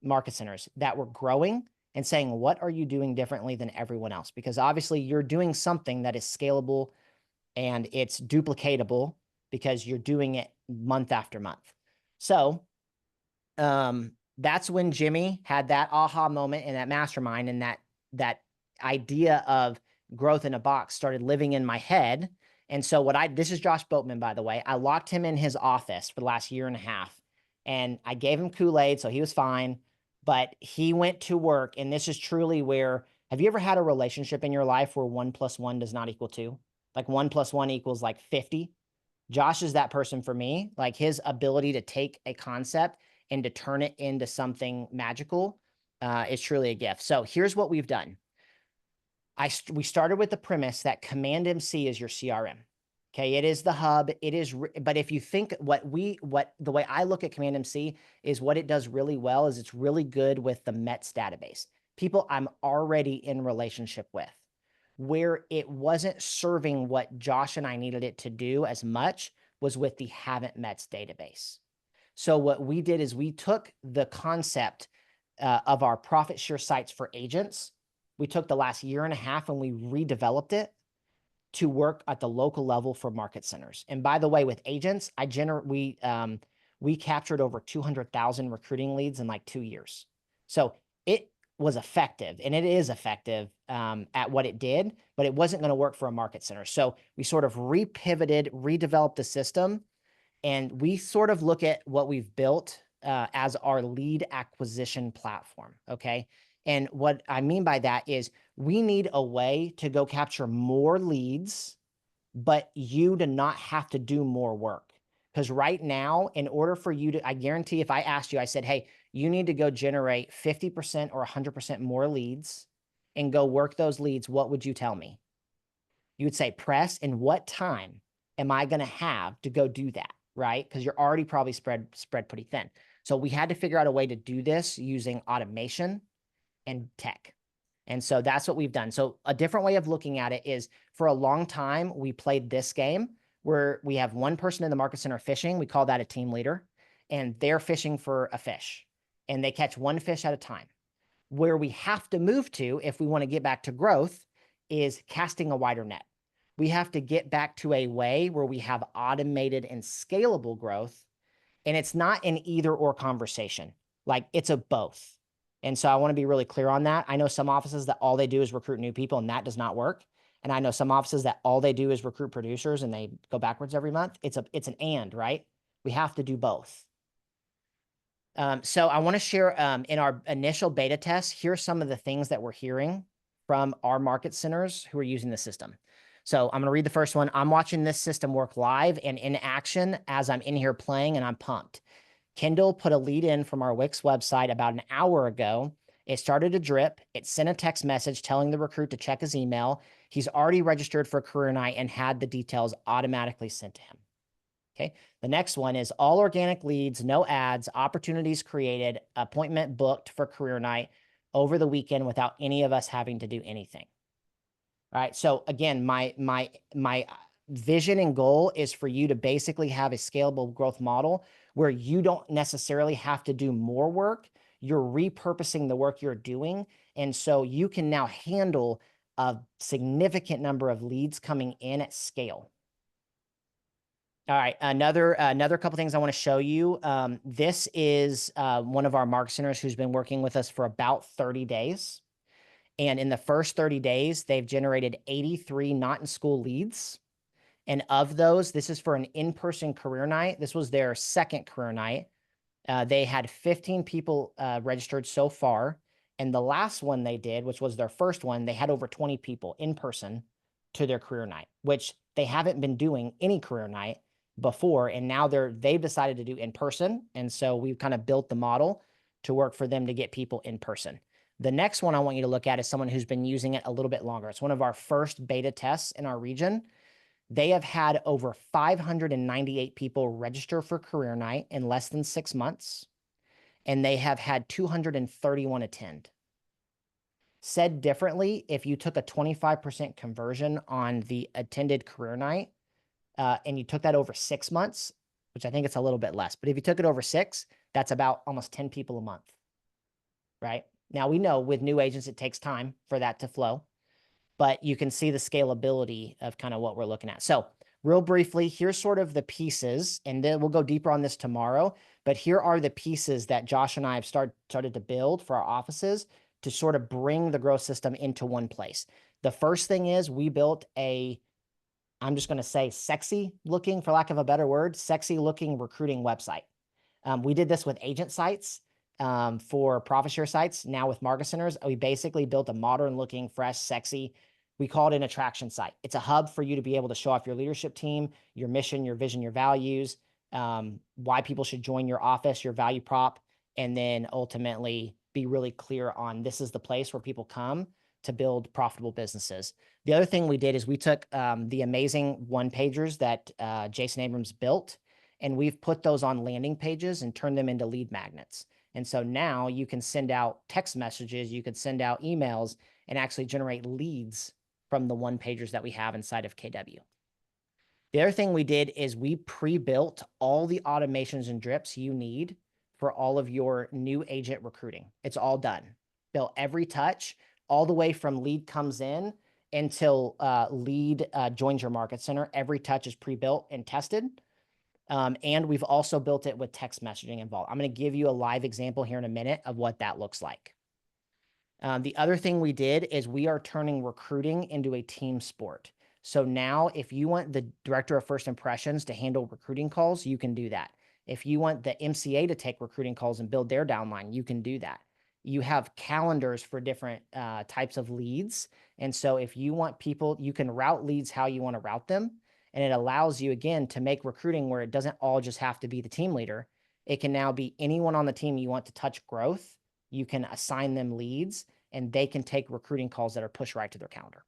market centers that were growing and saying, what are you doing differently than everyone else? Because obviously you're doing something that is scalable and it's duplicatable because you're doing it month after month. So that's when Jimmy had that aha moment in that mastermind, and that idea of growth in a box started living in my head. And so this is Josh Boatman, by the way. I locked him in his office for the last 1.5 years, and I gave him Kool-Aid, so he was fine. But he went to work, and this is truly where, have you ever had a relationship in your life where 1 + 1 does not equal 2? Like 1 + 1 equals like 50. Josh is that person for me. Like, his ability to take a concept and to turn it into something magical is truly a gift. So here's what we've done. We started with the premise that Command MC is your CRM. Okay, it is the hub. It is, but if you think the way I look at Command MC is what it does really well is it's really good with the METS database, people I'm already in relationship with. Where it wasn't serving what Josh and I needed it to do as much was with the haven't METS database. So what we did is we took the concept of our profit share sites for agents. We took the last year and a half and we redeveloped it to work at the local level for market centers. And by the way, with agents, we captured over 200,000 recruiting leads in like 2 years. So it was effective, and it is effective at what it did, but it wasn't going to work for a market center. So we sort of redeveloped the system, and we sort of look at what we've built as our lead acquisition platform. Okay. And what I mean by that is we need a way to go capture more leads, but you to not have to do more work. Because right now, in order for you to, I guarantee if I asked you, I said, hey, you need to go generate 50% or 100% more leads and go work those leads, what would you tell me? You would say, press, and what time am I going to have to go do that, right? Because you're already probably spread pretty thin. So we had to figure out a way to do this using automation and tech. And so that's what we've done. So a different way of looking at it is for a long time, we played this game where we have one person in the market center fishing. We call that a team leader, and they're fishing for a fish and they catch one fish at a time. Where we have to move to, if we want to get back to growth, is casting a wider net. We have to get back to a way where we have automated and scalable growth. And it's not an either or conversation. Like it's a both. And so I want to be really clear on that. I know some offices that all they do is recruit new people and that does not work. And I know some offices that all they do is recruit producers and they go backwards every month. It's an and, right? We have to do both. So I want to share in our initial beta test, here's some of the things that we're hearing from our market centers who are using the system. So I'm going to read the first one. I'm watching this system work live and in action as I'm in here playing, and I'm pumped. Kendall put a lead in from our Wix website about an hour ago. It started to drip. It sent a text message telling the recruit to check his email. He's already registered for Career Night and had the details automatically sent to him. Okay. The next one is all organic leads, no ads, opportunities created, appointment booked for Career Night over the weekend without any of us having to do anything. All right. So again, my vision and goal is for you to basically have a scalable growth model where you don't necessarily have to do more work. You're repurposing the work you're doing. And so you can now handle a significant number of leads coming in at scale. All right, another couple things I want to show you. This is one of our market centers who's been working with us for about 30 days. And in the first 30 days, they've generated 83 not in school leads. And of those, this is for an in-person career night. This was their second career night. They had 15 people registered so far. And the last one they did, which was their first one, they had over 20 people in person to their career night, which they haven't been doing any career night before. And now they've decided to do in person. And so we've kind of built the model to work for them to get people in person. The next one I want you to look at is someone who's been using it a little bit longer. It's one of our first beta tests in our region. They have had over 598 people register for career night in less than 6 months, and they have had 231 attend. Said differently, if you took a 25% conversion on the attended career night, and you took that over 6 months, which I think it's a little bit less, but if you took it over 6, that's about almost 10 people a month, right? Now we know with new agents, it takes time for that to flow, but you can see the scalability of kind of what we're looking at. So real briefly, here's sort of the pieces, and then we'll go deeper on this tomorrow, but here are the pieces that Josh and I have started to build for our offices to sort of bring the growth system into one place. The first thing is we built I'm just going to say sexy looking, for lack of a better word, sexy looking recruiting website. We did this with agent sites. For profit share sites. Now with market centers, we basically built a modern looking, fresh, sexy, we call it an attraction site. It's a hub for you to be able to show off your leadership team, your mission, your vision, your values, why people should join your office, your value prop, and then ultimately be really clear on this is the place where people come to build profitable businesses. The other thing we did is we took the amazing one-pagers that Jason Abrams built, and we've put those on landing pages and turned them into lead magnets. And so now you can send out text messages, you could send out emails, and actually generate leads from the one-pagers that we have inside of KW. The other thing we did is we pre-built all the automations and drips you need for all of your new agent recruiting. It's all done. Built every touch, all the way from lead comes in until lead joins your market center. Every touch is pre-built and tested. And we've also built it with text messaging involved. I'm going to give you a live example here in a minute of what that looks like. The other thing we did is we are turning recruiting into a team sport. So now if you want the director of first impressions to handle recruiting calls, you can do that. If you want the MCA to take recruiting calls and build their downline, you can do that. You have calendars for different types of leads. And so if you want people, you can route leads how you want to route them. And it allows you, again, to make recruiting where it doesn't all just have to be the team leader. It can now be anyone on the team you want to touch growth. You can assign them leads, and they can take recruiting calls that are pushed right to their calendar.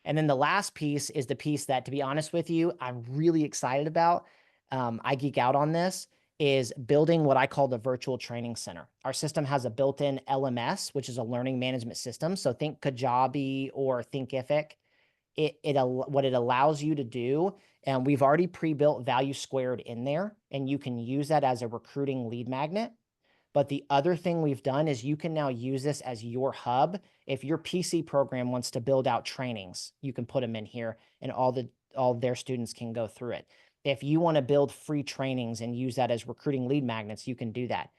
And then the last piece is the piece that, to be honest with you, I'm really excited about. I geek out on this, is building what I call the virtual training center. Our system has a built-in LMS, which is a learning management system. So think Kajabi or Thinkific. What it allows you to do, and we've already pre-built Value Squared in there, and you can use that as a recruiting lead magnet. But the other thing we've done is you can now use this as your hub. If your PC program wants to build out trainings, you can put them in here, and all their students can go through it. If you want to build free trainings and use that as recruiting lead magnets, you can do that.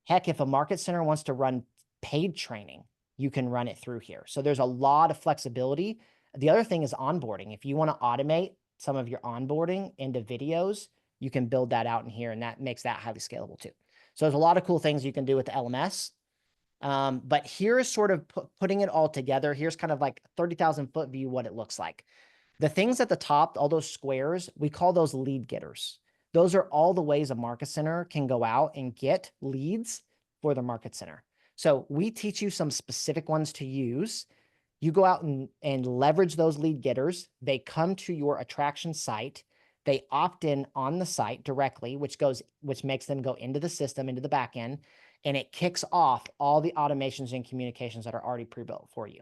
Heck, if a market center wants to run paid training, you can run it through here. So there's a lot of flexibility. The other thing is onboarding. If you want to automate some of your onboarding into videos, you can build that out in here, and that makes that highly scalable too. So there's a lot of cool things you can do with the LMS. But here is sort of putting it all together. Here's kind of like 30,000 foot view what it looks like. The things at the top, all those squares, we call those lead getters. Those are all the ways a market center can go out and get leads for the market center. So we teach you some specific ones to use. You go out and leverage those lead getters. They come to your attraction site. They opt in on the site directly, which makes them go into the system, into the back end, and it kicks off all the automations and communications that are already pre-built for you.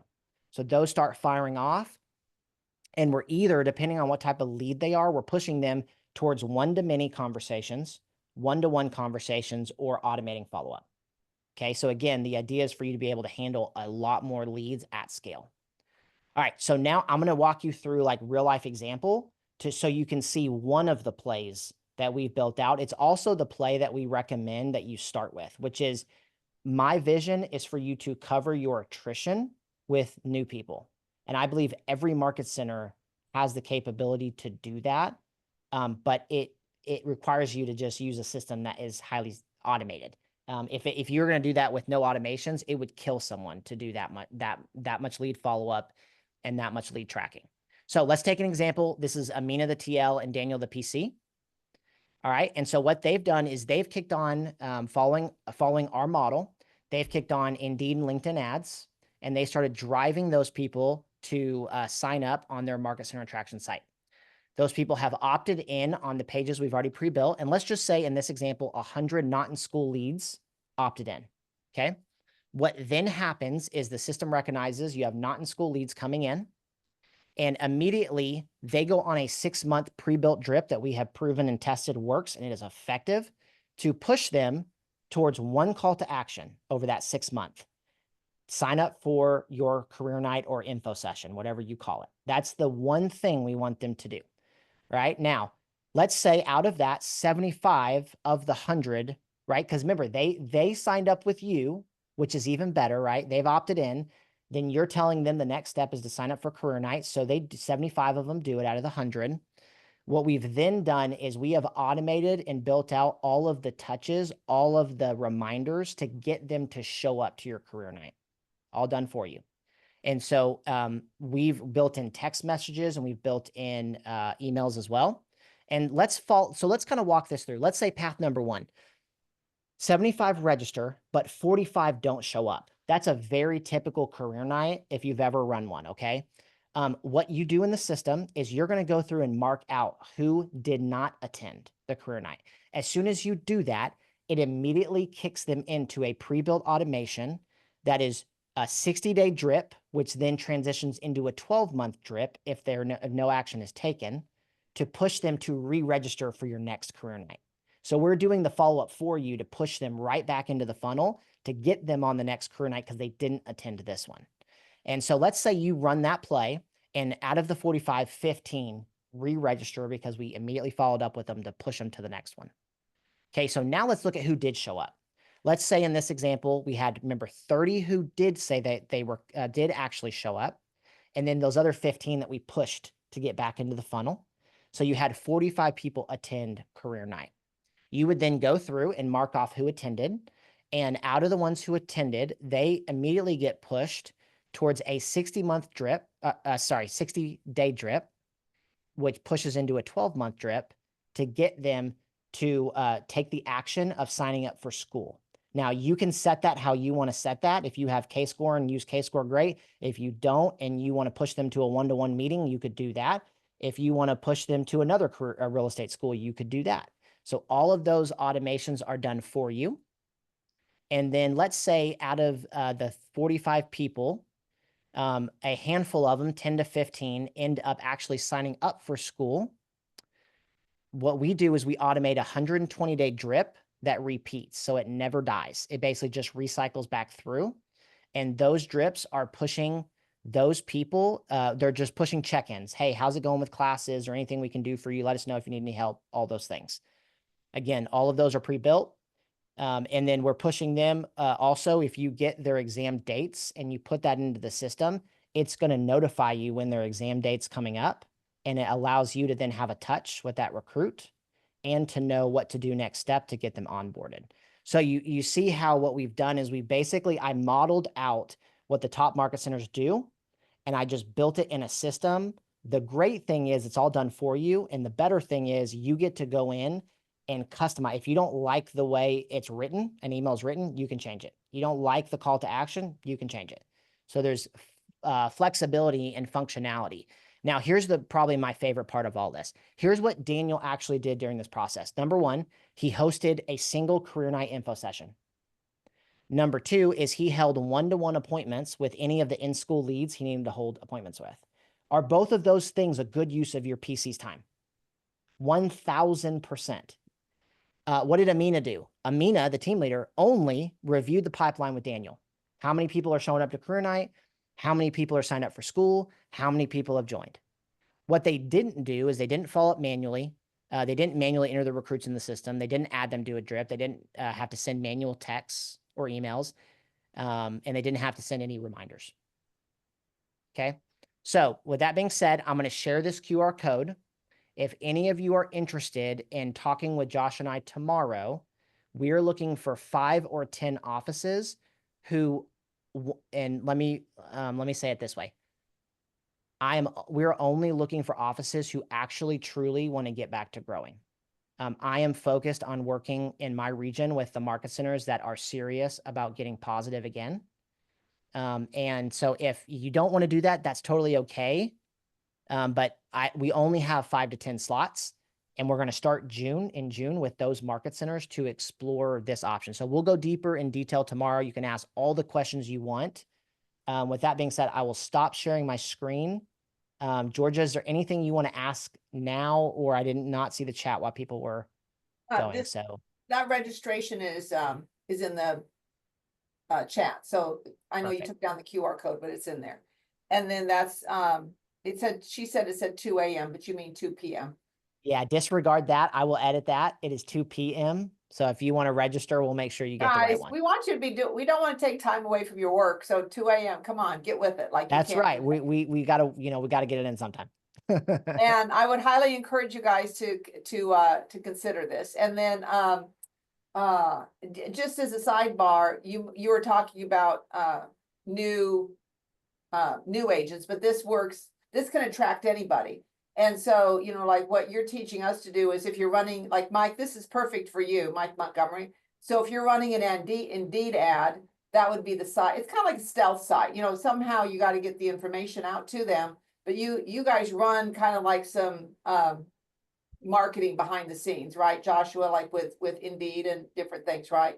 So those start firing off, and we're either, depending on what type of lead they are, we're pushing them towards one-to-many conversations, one-to-one conversations, or automating follow-up. Okay, so again, the idea is for you to be able to handle a lot more leads at scale. All right, so now I'm going to walk you through like real life example so you can see one of the plays that we've built out. It's also the play that we recommend that you start with, which is my vision is for you to cover your attrition with new people. And I believe every market center has the capability to do that, but it requires you to just use a system that is highly automated. If you're going to do that with no automations, it would kill someone to do that much lead follow-up and that much lead tracking. So let's take an example. This is Amina the TL and Daniel the PC. All right. And so what they've done is they've kicked on, following our model, they've kicked on Indeed and LinkedIn ads, and they started driving those people to sign up on their market center attraction site. Those people have opted in on the pages we've already pre-built. And let's just say in this example, 100 not in school leads opted in. Okay. What then happens is the system recognizes you have not in school leads coming in, and immediately they go on a 6-month pre-built drip that we have proven and tested works, and it is effective to push them towards one call to action over that 6 month. Sign up for your career night or info session, whatever you call it. That's the one thing we want them to do. Right now, let's say out of that 75 of the 100, right? Because remember, they signed up with you, which is even better, right? They've opted in. Then you're telling them the next step is to sign up for career night. So 75 of them do it out of the 100. What we've then done is we have automated and built out all of the touches, all of the reminders to get them to show up to your career night. All done for you. And so we've built in text messages and we've built in emails as well. And let's kind of walk this through. Let's say path number 1. 75 register, but 45 don't show up. That's a very typical career night if you've ever run one, okay? What you do in the system is you're going to go through and mark out who did not attend the career night. As soon as you do that, it immediately kicks them into a pre-built automation that is a 60-day drip, which then transitions into a 12-month drip if no action is taken, to push them to re-register for your next career night. So we're doing the follow-up for you to push them right back into the funnel to get them on the next career night because they didn't attend this one. And so let's say you run that play, and out of the 45, 15 re-register because we immediately followed up with them to push them to the next one. Okay, so now let's look at who did show up. Let's say in this example, we had, remember, 30 who did say that they were did actually show up, and then those other 15 that we pushed to get back into the funnel. So you had 45 people attend career night. You would then go through and mark off who attended, and out of the ones who attended, they immediately get pushed towards a 60-month drip, 60-day drip, which pushes into a 12-month drip to get them to take the action of signing up for school. Now, you can set that how you want to set that. If you have K-Score and use K-Score, great. If you don't and you want to push them to a one-to-one meeting, you could do that. If you want to push them to another career, real estate school, you could do that. So all of those automations are done for you. And then let's say out of the 45 people, a handful of them, 10 to 15, end up actually signing up for school. What we do is we automate a 120-day drip that repeats, so it never dies. It basically just recycles back through. And those drips are pushing those people, they're just pushing check-ins. Hey, how's it going with classes or anything we can do for you? Let us know if you need any help, all those things. Again, all of those are pre-built. And then we're pushing them. Also, if you get their exam dates and you put that into the system, it's going to notify you when their exam date's coming up. And it allows you to then have a touch with that recruit and to know what to do next step to get them onboarded. So you see how what we've done is I modeled out what the top market centers do, and I just built it in a system. The great thing is it's all done for you. And the better thing is you get to go in and customize. If you don't like the way it's written, an email is written, you can change it. You don't like the call to action, you can change it. So there's flexibility and functionality. Now, here's probably my favorite part of all this. Here's what Daniel actually did during this process. Number one, he hosted a single career night info session. Number two is he held one-to-one appointments with any of the in-school leads he needed to hold appointments with. Are both of those things a good use of your PC's time? 1000%. What did Amina do? Amina, the team leader, only reviewed the pipeline with Daniel. How many people are showing up to career night? How many people are signed up for school? How many people have joined? What they didn't do is they didn't follow up manually. They didn't manually enter the recruits in the system. They didn't add them to a drip. They didn't have to send manual texts or emails. And they didn't have to send any reminders. Okay. So with that being said, I'm going to share this QR code. If any of you are interested in talking with Josh and I tomorrow, we are looking for 5 or 10 offices who, and let me say it this way. We're only looking for offices who actually truly want to get back to growing. I am focused on working in my region with the market centers that are serious about getting positive again. And so if you don't want to do that, that's totally okay. But we only have 5 to 10 slots, and we're going to start in June with those market centers to explore this option. So we'll go deeper in detail tomorrow. You can ask all the questions you want. With that being said, I will stop sharing my screen. Georgia, is there anything you want to ask now, or I did not see the chat while people were going? That registration is in the chat. So I know Perfect. you took down the QR code, but it's in there. And then that's she said it said 2 a.m., but you mean 2 p.m. Yeah, disregard that. I will edit that. It is 2 p.m. So if you want to register, we'll make sure you get the right one. We want you to be we don't want to take time away from your work. So 2 a.m. Come on, get with it. That's right. We gotta, we gotta get it in sometime. And I would highly encourage you guys to consider this. And then just as a sidebar, you were talking about new agents, but this can attract anybody. And so, like what you're teaching us to do is if you're running, like Mike, this is perfect for you, Mike Montgomery. So if you're running an Indeed ad, that would be the site. It's kind of like a stealth site, you know, somehow you got to get the information out to them. But you guys run kind of like some marketing behind the scenes, right, Joshua? Like with Indeed and different things, right?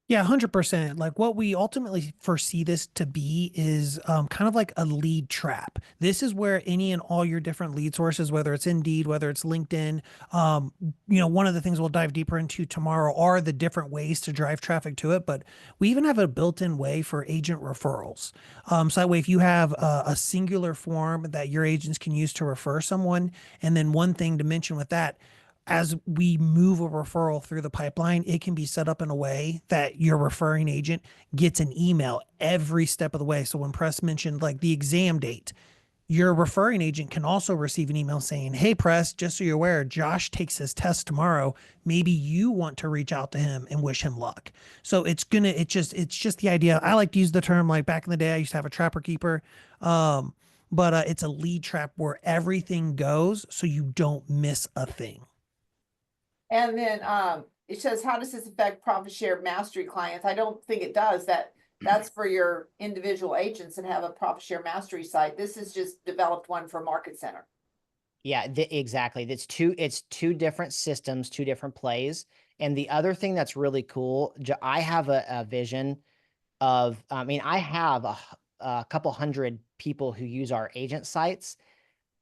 Yeah, 100%. Like what we ultimately foresee this to be is kind of like a lead trap. This is where any and all your different lead sources, whether it's Indeed, whether it's LinkedIn, one of the things we'll dive deeper into tomorrow are the different ways to drive traffic to it. But we even have a built-in way for agent referrals. So that way, if you have a singular form that your agents can use to refer someone, and then one thing to mention with that, as we move a referral through the pipeline, it can be set up in a way that your referring agent gets an email every step of the way. So when Press mentioned like the exam date, your referring agent can also receive an email saying, hey, Press, just so you're aware, Josh takes his test tomorrow. Maybe you want to reach out to him and wish him luck. So it's just the idea. I like to use the term, like back in the day, I used to have a trapper keeper. But it's a lead trap where everything goes so you don't miss a thing. And then it says, how does this affect profit share mastery clients? I don't think it does. That's for your individual agents and have a profit share mastery site. This is just developed one for Market Center. Yeah, exactly. It's two different systems, two different plays. And the other thing that's really cool, I have a vision of, I have a couple hundred people who use our agent sites.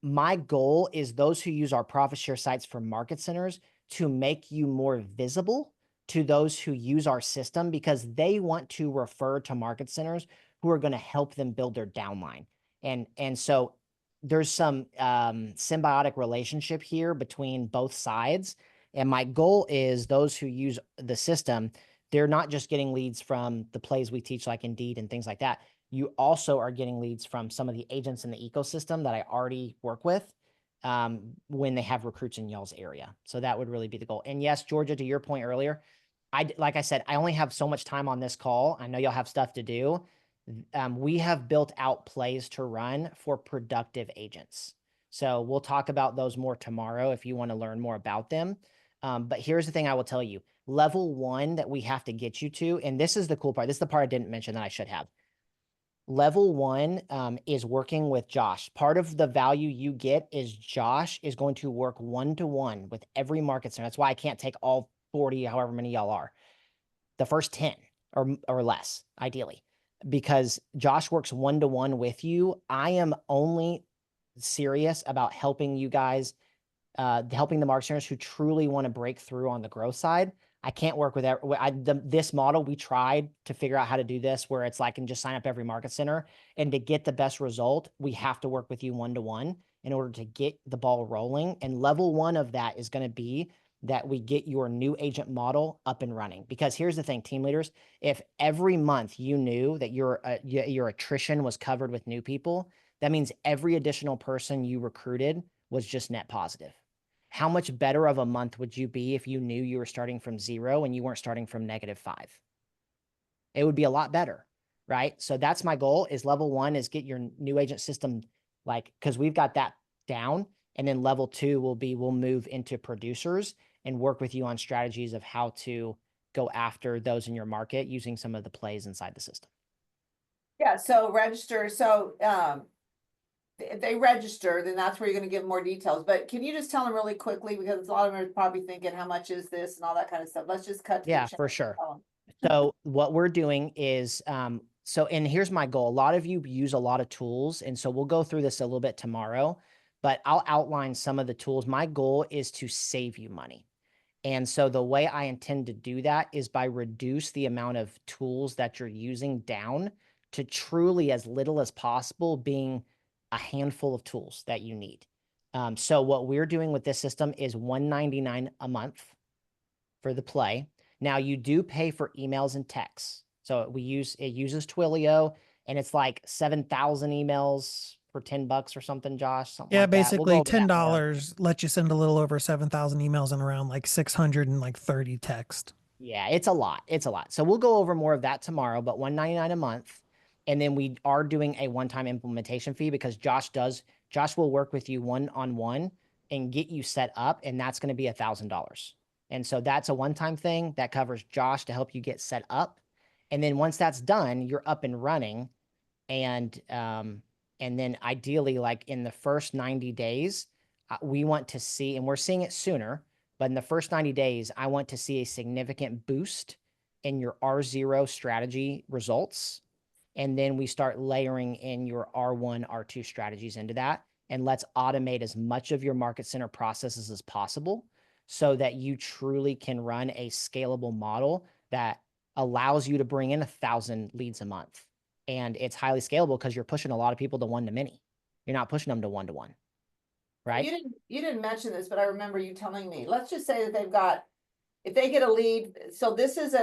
My goal is those who use our profit share sites for market centers to make you more visible to those who use our system, because they want to refer to market centers who are going to help them build their downline. And so there's some symbiotic relationship here between both sides. And my goal is those who use the system, they're not just getting leads from the plays we teach like Indeed and things like that. You also are getting leads from some of the agents in the ecosystem that I already work with when they have recruits in y'all's area. So that would really be the goal. And yes, Georgia, to your point earlier, like I said, I only have so much time on this call. I know y'all have stuff to do. We have built out plays to run for productive agents. So we'll talk about those more tomorrow if you want to learn more about them. But here's the thing I will tell you. Level 1 that we have to get you to, and this is the cool part. This is the part I didn't mention that I should have. Level 1 is working with Josh. Part of the value you get is Josh is going to work one-to-one with every market center. That's why I can't take all 40, however many y'all are. The first 10 or less, ideally, because Josh works one-to-one with you. I am only serious about helping you guys, helping the market centers who truly want to break through on the growth side. I can't work with this model. We tried to figure out how to do this where it's like, and just sign up every market center, and to get the best result, we have to work with you one-to-one in order to get the ball rolling. And level 1 of that is going to be that we get your new agent model up and running. Because here's the thing, team leaders, if every month you knew that your attrition was covered with new people, that means every additional person you recruited was just net positive. How much better of a month would you be if you knew you were starting from 0 and you weren't starting from -5? It would be a lot better, right? So that's my goal, is level 1 is get your new agent system, like, because we've got that down. And then level 2 will be, we'll move into producers and work with you on strategies of how to go after those in your market using some of the plays inside the system. Yeah, so register. So if they register, then that's where you're going to give more details. But can you just tell them really quickly, because a lot of them are probably thinking, how much is this and all that kind of stuff. Let's just cut to the Yeah, chase for and sure. tell 'em. So what we're doing is, and here's my goal. A lot of you use a lot of tools, and so we'll go through this a little bit tomorrow, but I'll outline some of the tools. My goal is to save you money. And so the way I intend to do that is by reduce the amount of tools that you're using down to truly as little as possible, being a handful of tools that you need. So what we're doing with this system is $199 a month for the play. Now you do pay for emails and texts. So it uses Twilio, and it's like 7,000 emails for $10 or something, Josh. Something Yeah, like that. We'll basically go over that more. $10 lets you send a little over 7,000 emails and around like 630 text. Yeah, it's a lot. It's a lot. So we'll go over more of that tomorrow, but $199 a month. And then we are doing a one-time implementation fee, because Josh will work with you one-on-one and get you set up. And that's going to be $1,000. And so that's a one-time thing that covers Josh to help you get set up. And then once that's done, you're up and running. And then ideally, like in the first 90 days, we want to see, and we're seeing it sooner, but in the first 90 days, I want to see a significant boost in your R0 strategy results. And then we start layering in your R1, R2 strategies into that. And let's automate as much of your market center processes as possible so that you truly can run a scalable model that allows you to bring in 1,000 leads a month. And it's highly scalable because you're pushing a lot of people to one-to-many. You're not pushing them to one-to-one, right? You didn't mention this, but I remember you telling me, let's just say that they've got, if they get a lead, so this is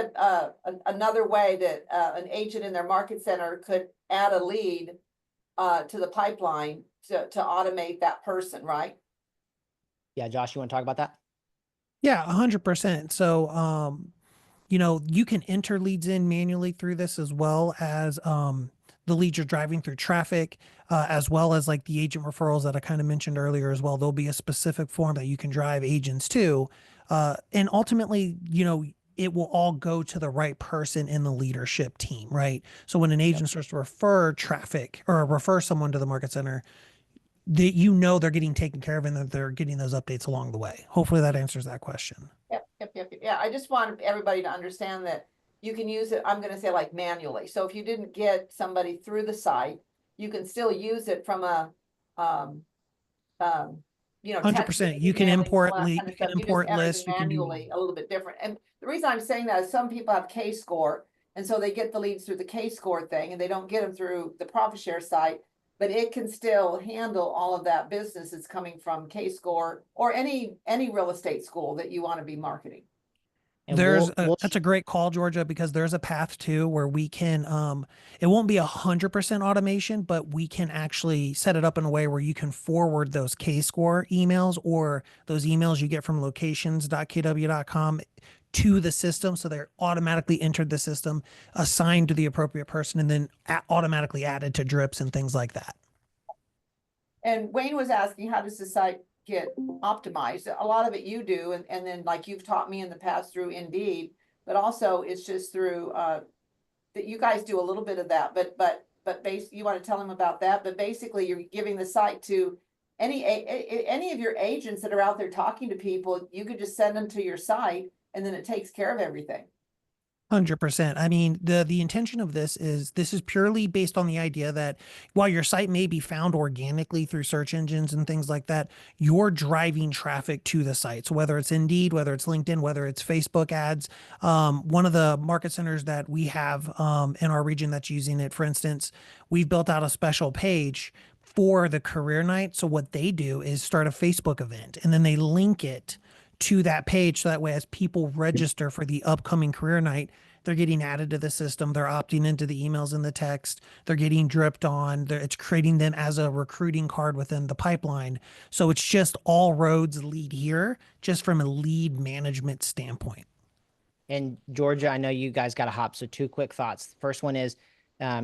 another way that an agent in their market center could add a lead to the pipeline to automate that person, right? Yeah, Josh, you want to talk about that? Yeah, 100%. So, you know, you can enter leads in manually through this, as well as the leads you're driving through traffic, as well as like the agent referrals that I kind of mentioned earlier as well. There'll be a specific form that you can drive agents to. And ultimately, you know, it will all go to the right person in the leadership team, right? So when an agent starts to refer traffic or refer someone to the market center, that you know they're getting taken care of and that they're getting those updates along the way. Hopefully that answers that question. Yep. Yeah, I just want everybody to understand that you can use it, I'm gonna say like manually. So if you didn't get somebody through the site, you can still use it from a, you know, 100%. You can import lists. You can do manually a little bit different. And the reason I'm saying that is some people have K-score, and so they get the leads through the K-score thing, and they don't get them through the profit share site. But it can still handle all of that business that's coming from K-score or any real estate school that you want to be marketing. And that's a great call, Georgia, because there's a path too where we can, it won't be 100% automation, but we can actually set it up in a way where you can forward those K-score emails or those emails you get from locations.kw.com to the system. So they're automatically entered the system, assigned to the appropriate person, and then automatically added to drips and things like that. And Wayne was asking, how does the site get optimized? A lot of it you do, and then like you've taught me in the past through Indeed, but also it's just through that you guys do a little bit of that, but you want to tell them about that, but basically you're giving the site to any of your agents that are out there talking to people. You could just send them to your site and then it takes care of everything. 100%. I mean, the intention of this is purely based on the idea that while your site may be found organically through search engines and things like that, you're driving traffic to the site. So whether it's Indeed, whether it's LinkedIn, whether it's Facebook ads, one of the market centers that we have in our region that's using it, for instance, we've built out a special page for the career night. So what they do is start a Facebook event and then they link it to that page. So that way, as people register for the upcoming career night, they're getting added to the system. They're opting into the emails and the text. They're getting dripped on. It's creating them as a recruiting card within the pipeline. So it's just all roads lead here, just from a lead management standpoint. And Georgia, I know you guys got to hop. So 2 quick thoughts. First one is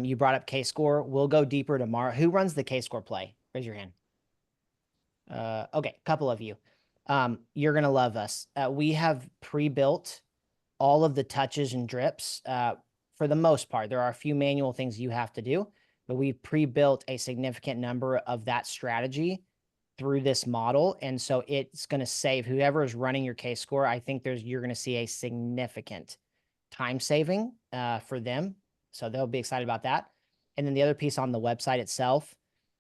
you brought up K-score. We'll go deeper tomorrow. Who runs the K-score play? Raise your hand. Okay, a couple of you. You're going to love us. We have pre-built all of the touches and drips. For the most part, there are a few manual things you have to do, but we pre-built a significant number of that strategy through this model. And so it's going to save whoever is running your K-score. I think you're going to see a significant time saving for them. So they'll be excited about that. And then the other piece on the website itself,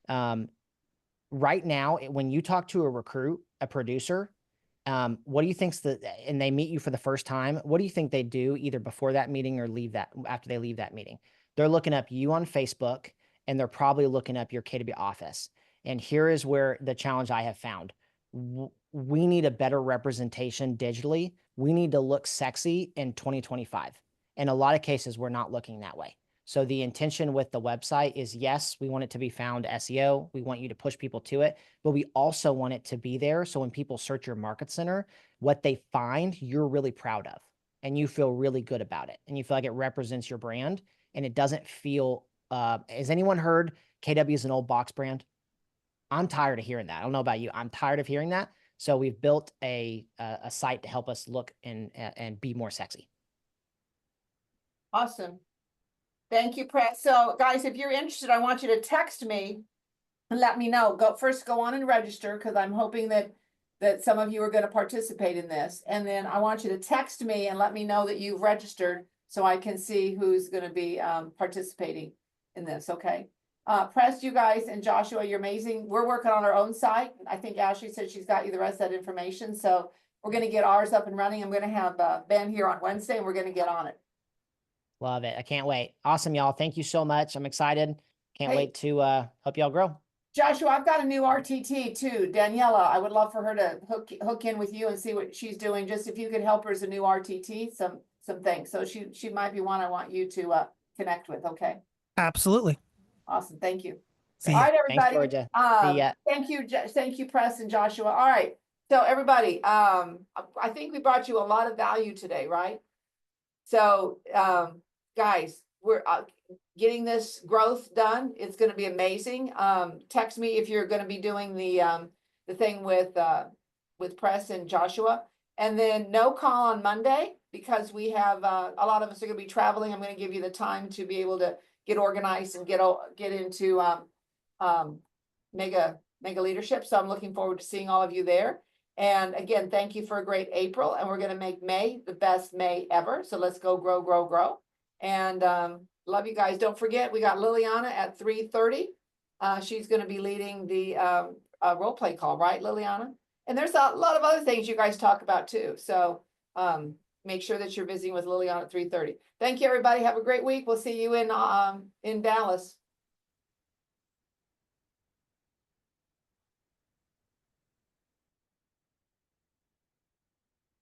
right now, when you talk to a recruit, a producer, what do you think's and they meet you for the first time, what do you think they do either before that meeting or after they leave that meeting? They're looking up you on Facebook and they're probably looking up your KW office. And here is where the challenge I have found. We need a better representation digitally. We need to look sexy in 2025. In a lot of cases, we're not looking that way. So the intention with the website is, yes, we want it to be found SEO. We want you to push people to it, but we also want it to be there. So when people search your market center, what they find, you're really proud of and you feel really good about it. And you feel like it represents your brand and it doesn't feel, has anyone heard KW is an old box brand? I'm tired of hearing that. I don't know about you. I'm tired of hearing that. So we've built a site to help us look and be more sexy. Awesome. Thank you, Press. So guys, if you're interested, I want you to text me and let me know. Go on and register, because I'm hoping that some of you are going to participate in this. And then I want you to text me and let me know that you've registered so I can see who's going to be participating in this, okay? Press, you guys, and Joshua, you're amazing. We're working on our own site. I think Ashley said she's got you the rest of that information. So we're going to get ours up and running. I'm going to have Ben here on Wednesday, and we're going to get on it. Love it. I can't wait. Awesome, y'all. Thank you so much. I'm excited. Can't Hey. wait to help y'all grow. Joshua, I've got a new RTT too, Daniela. I would love for her to hook in with you and see what she's doing. Just if you could help her as a new RTT, some things. So she might be one I want you to connect with. Okay. Absolutely. Awesome. Thank you. See All ya. right, Thanks, everybody. Georgia. Thank you. Thank you, Press and Joshua. All right. So everybody, I think we brought you a lot of value today, right? So, guys, we're getting this growth done. It's going to be amazing. Text me if you're going to be doing the thing with Press and Joshua, and then no call on Monday because we have a lot of us are going to be traveling. I'm going to give you the time to be able to get organized and get into mega leadership. So I'm looking forward to seeing all of you there. And again, thank you for a great April, and we're going to make May the best May ever. So let's go grow, grow, grow. And love you guys. Don't forget, we got Liliana at 3:30. She's going to be leading the role play call, right, Liliana? And there's a lot of other things you guys talk about too. So make sure that you're visiting with Liliana at 3:30. Thank you, everybody. Have a great week. We'll see you in Dallas.